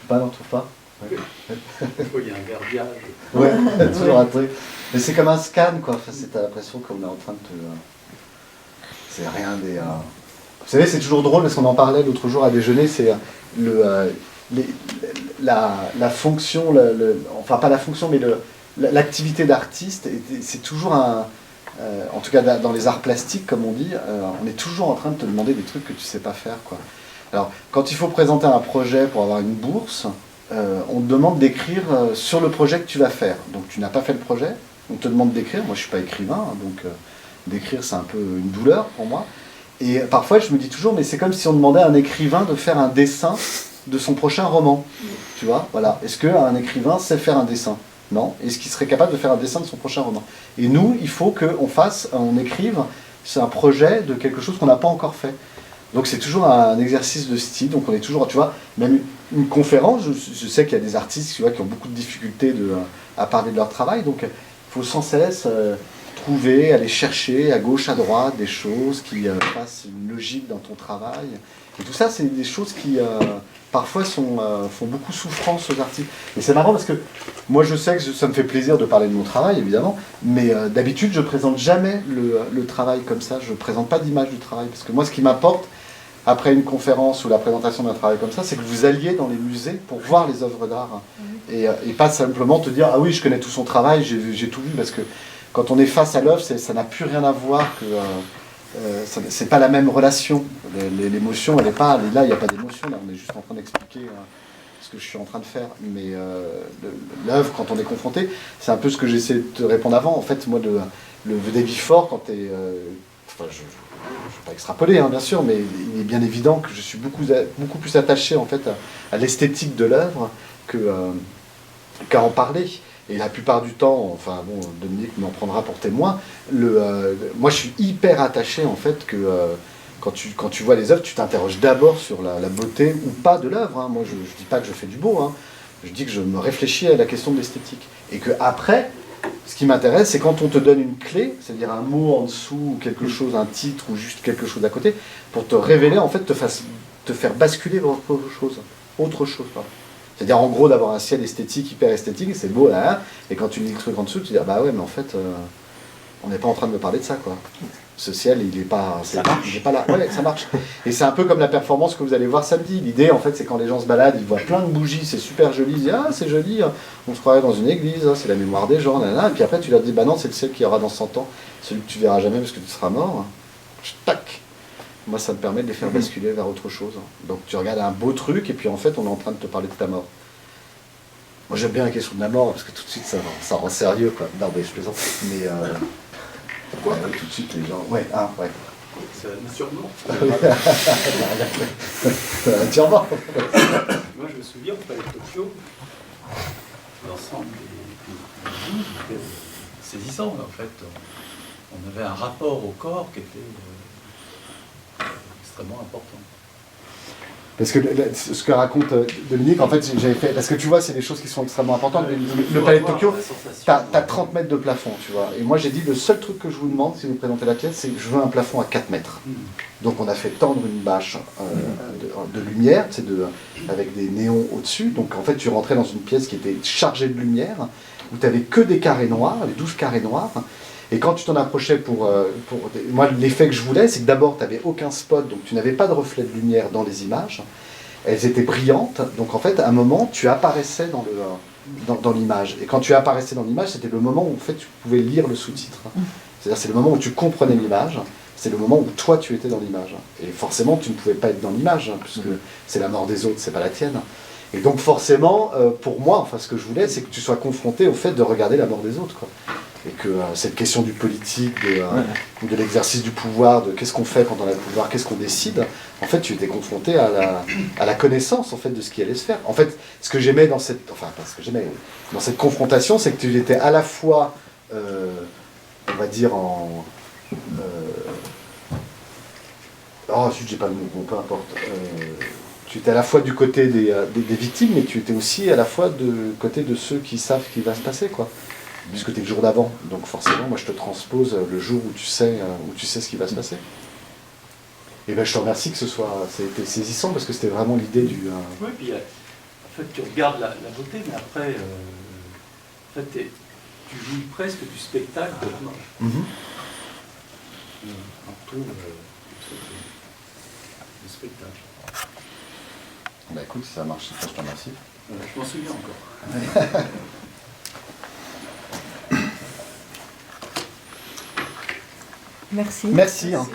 Tu n'en trouves pas? Il y a un verbiage. Ouais, toujours un truc. Mais c'est comme un scan, quoi. Enfin, t'as l'impression qu'on est en train de te... C'est rien des... Vous savez, c'est toujours drôle, parce qu'on en parlait l'autre jour à déjeuner, c'est la fonction, enfin pas la fonction, mais l'activité d'artiste, c'est toujours un... en tout cas dans les arts plastiques, comme on dit, on est toujours en train de te demander des trucs que tu sais pas faire, quoi. Alors, quand il faut présenter un projet pour avoir une bourse, on te demande d'écrire sur le projet que tu vas faire. Donc tu n'as pas fait le projet, on te demande d'écrire. Moi je ne suis pas écrivain, hein, donc d'écrire c'est un peu une douleur pour moi. Et parfois je me dis toujours, mais c'est comme si on demandait à un écrivain de faire un dessin de son prochain roman. Tu vois, voilà. Est-ce qu'un écrivain sait faire un dessin? Non. Est-ce qu'il serait capable de faire un dessin de son prochain roman? Et nous, il faut qu'on écrive, c'est un projet de quelque chose qu'on n'a pas encore fait. Donc c'est toujours un exercice de style, donc on est toujours, tu vois, même une conférence, je sais qu'il y a des artistes, tu vois, qui ont beaucoup de difficultés à parler de leur travail, donc il faut sans cesse trouver, aller chercher à gauche, à droite, des choses qui fassent une logique dans ton travail. Et tout ça, c'est des choses qui, parfois, font beaucoup souffrance aux artistes. Et c'est marrant parce que moi, je sais que ça me fait plaisir de parler de mon travail, évidemment, mais d'habitude, je ne présente jamais le travail comme ça. Je ne présente pas d'image du travail. Parce que moi, ce qui m'importe, après une conférence ou la présentation d'un travail comme ça, c'est que vous alliez dans les musées pour voir les œuvres d'art. Et pas simplement te dire « Ah oui, je connais tout son travail, j'ai tout vu », parce que quand on est face à l'œuvre, ça n'a plus rien à voir que... c'est pas la même relation. L'émotion, elle est là, il n'y a pas d'émotion, là, on est juste en train d'expliquer ce que je suis en train de faire. Mais l'œuvre, quand on est confronté, c'est un peu ce que j'essaie de te répondre avant. En fait, moi, le David Ford, quand tu es... enfin, je ne vais pas extrapoler, hein, bien sûr, mais il est bien évident que je suis beaucoup plus attaché en fait, à l'esthétique de l'œuvre qu'à en parler. Et la plupart du temps, enfin bon, Dominique m'en prendra pour témoin, moi je suis hyper attaché en fait que quand tu vois les œuvres, tu t'interroges d'abord sur la beauté ou pas de l'œuvre. Hein. Moi je ne dis pas que je fais du beau, hein. Je dis que je me réfléchis à la question de l'esthétique. Et que après, ce qui m'intéresse, c'est quand on te donne une clé, c'est-à-dire un mot en dessous, ou quelque chose, un titre, ou juste quelque chose à côté, pour te révéler, en fait, te faire basculer vers autre chose. C'est-à-dire, en gros, d'avoir un ciel esthétique, hyper esthétique, c'est beau, là, et quand tu lis le truc en dessous, tu te dis, ah bah ouais, mais en fait, on n'est pas en train de me parler de ça, quoi. Ce ciel, il n'est pas là. Ouais, ça marche. Et c'est un peu comme la performance que vous allez voir samedi. L'idée, en fait, c'est quand les gens se baladent, ils voient plein de bougies, c'est super joli, ils disent, ah, c'est joli, on se croirait dans une église, c'est la mémoire des gens, et puis après, tu leur dis, bah non, c'est le ciel qui aura dans 100 ans, celui que tu verras jamais parce que tu seras mort. Tac. Moi, ça me permet de les faire basculer vers autre chose. Donc, tu regardes un beau truc, et puis en fait, on est en train de te parler de ta mort. Moi, j'aime bien la question de la mort, parce que tout de suite, ça rend sérieux, quoi. Non, mais je plaisante. Mais pourquoi tout de suite, les gens... Ouais, ouais. C'est un surnom. C'est un surnom. Moi, je me souviens, au Palais de Tokyo, l'ensemble des livres étaient saisissants, en fait. On avait un rapport au corps qui était extrêmement important. Parce que ce que raconte Dominique, en fait, j'avais fait... Parce que tu vois, c'est des choses qui sont extrêmement importantes. Le Palais de Tokyo, t'as 30 mètres de plafond, tu vois. Et moi, j'ai dit, le seul truc que je vous demande, si vous présentez la pièce, c'est que je veux un plafond à 4 mètres. Donc, on a fait tendre une bâche de lumière, avec des néons au-dessus. Donc, en fait, tu rentrais dans une pièce qui était chargée de lumière, où tu n'avais que des carrés noirs, les 12 carrés noirs. Et quand tu t'en approchais moi, l'effet que je voulais, c'est que d'abord, tu n'avais aucun spot, donc tu n'avais pas de reflet de lumière dans les images. Elles étaient brillantes, donc en fait, à un moment, tu apparaissais dans l'image. Et quand tu apparaissais dans l'image, c'était le moment où en fait, tu pouvais lire le sous-titre. C'est-à-dire, c'est le moment où tu comprenais l'image, c'est le moment où toi, tu étais dans l'image. Et forcément, tu ne pouvais pas être dans l'image, puisque c'est la mort des autres, c'est pas la tienne. Et donc forcément, pour moi, enfin ce que je voulais, c'est que tu sois confronté au fait de regarder la mort des autres, quoi. Et que cette question du politique, de l'exercice du pouvoir, de qu'est-ce qu'on fait quand on a le pouvoir, qu'est-ce qu'on décide, en fait tu étais confronté à la connaissance en fait, de ce qui allait se faire. En fait, ce que j'aimais dans cette, enfin pas ce que j'aimais, dans cette confrontation, c'est que tu étais à la fois, on va dire oh zut, j'ai pas le mot, bon, peu importe. Tu étais à la fois du côté des victimes, mais tu étais aussi à la fois du côté de ceux qui savent ce qui va se passer, quoi. Puisque tu es le jour d'avant, donc forcément, moi je te transpose le jour où tu sais ce qui va se passer. Et ben je te remercie que ça a été saisissant, parce que c'était vraiment l'idée du... Oui, puis en fait tu regardes la beauté, mais après, en fait, tu jouis presque du spectacle de la mort. On retrouve le spectacle. Bah écoute, si ça marche, je te remercie. Je m'en souviens encore. Merci. Merci. Merci.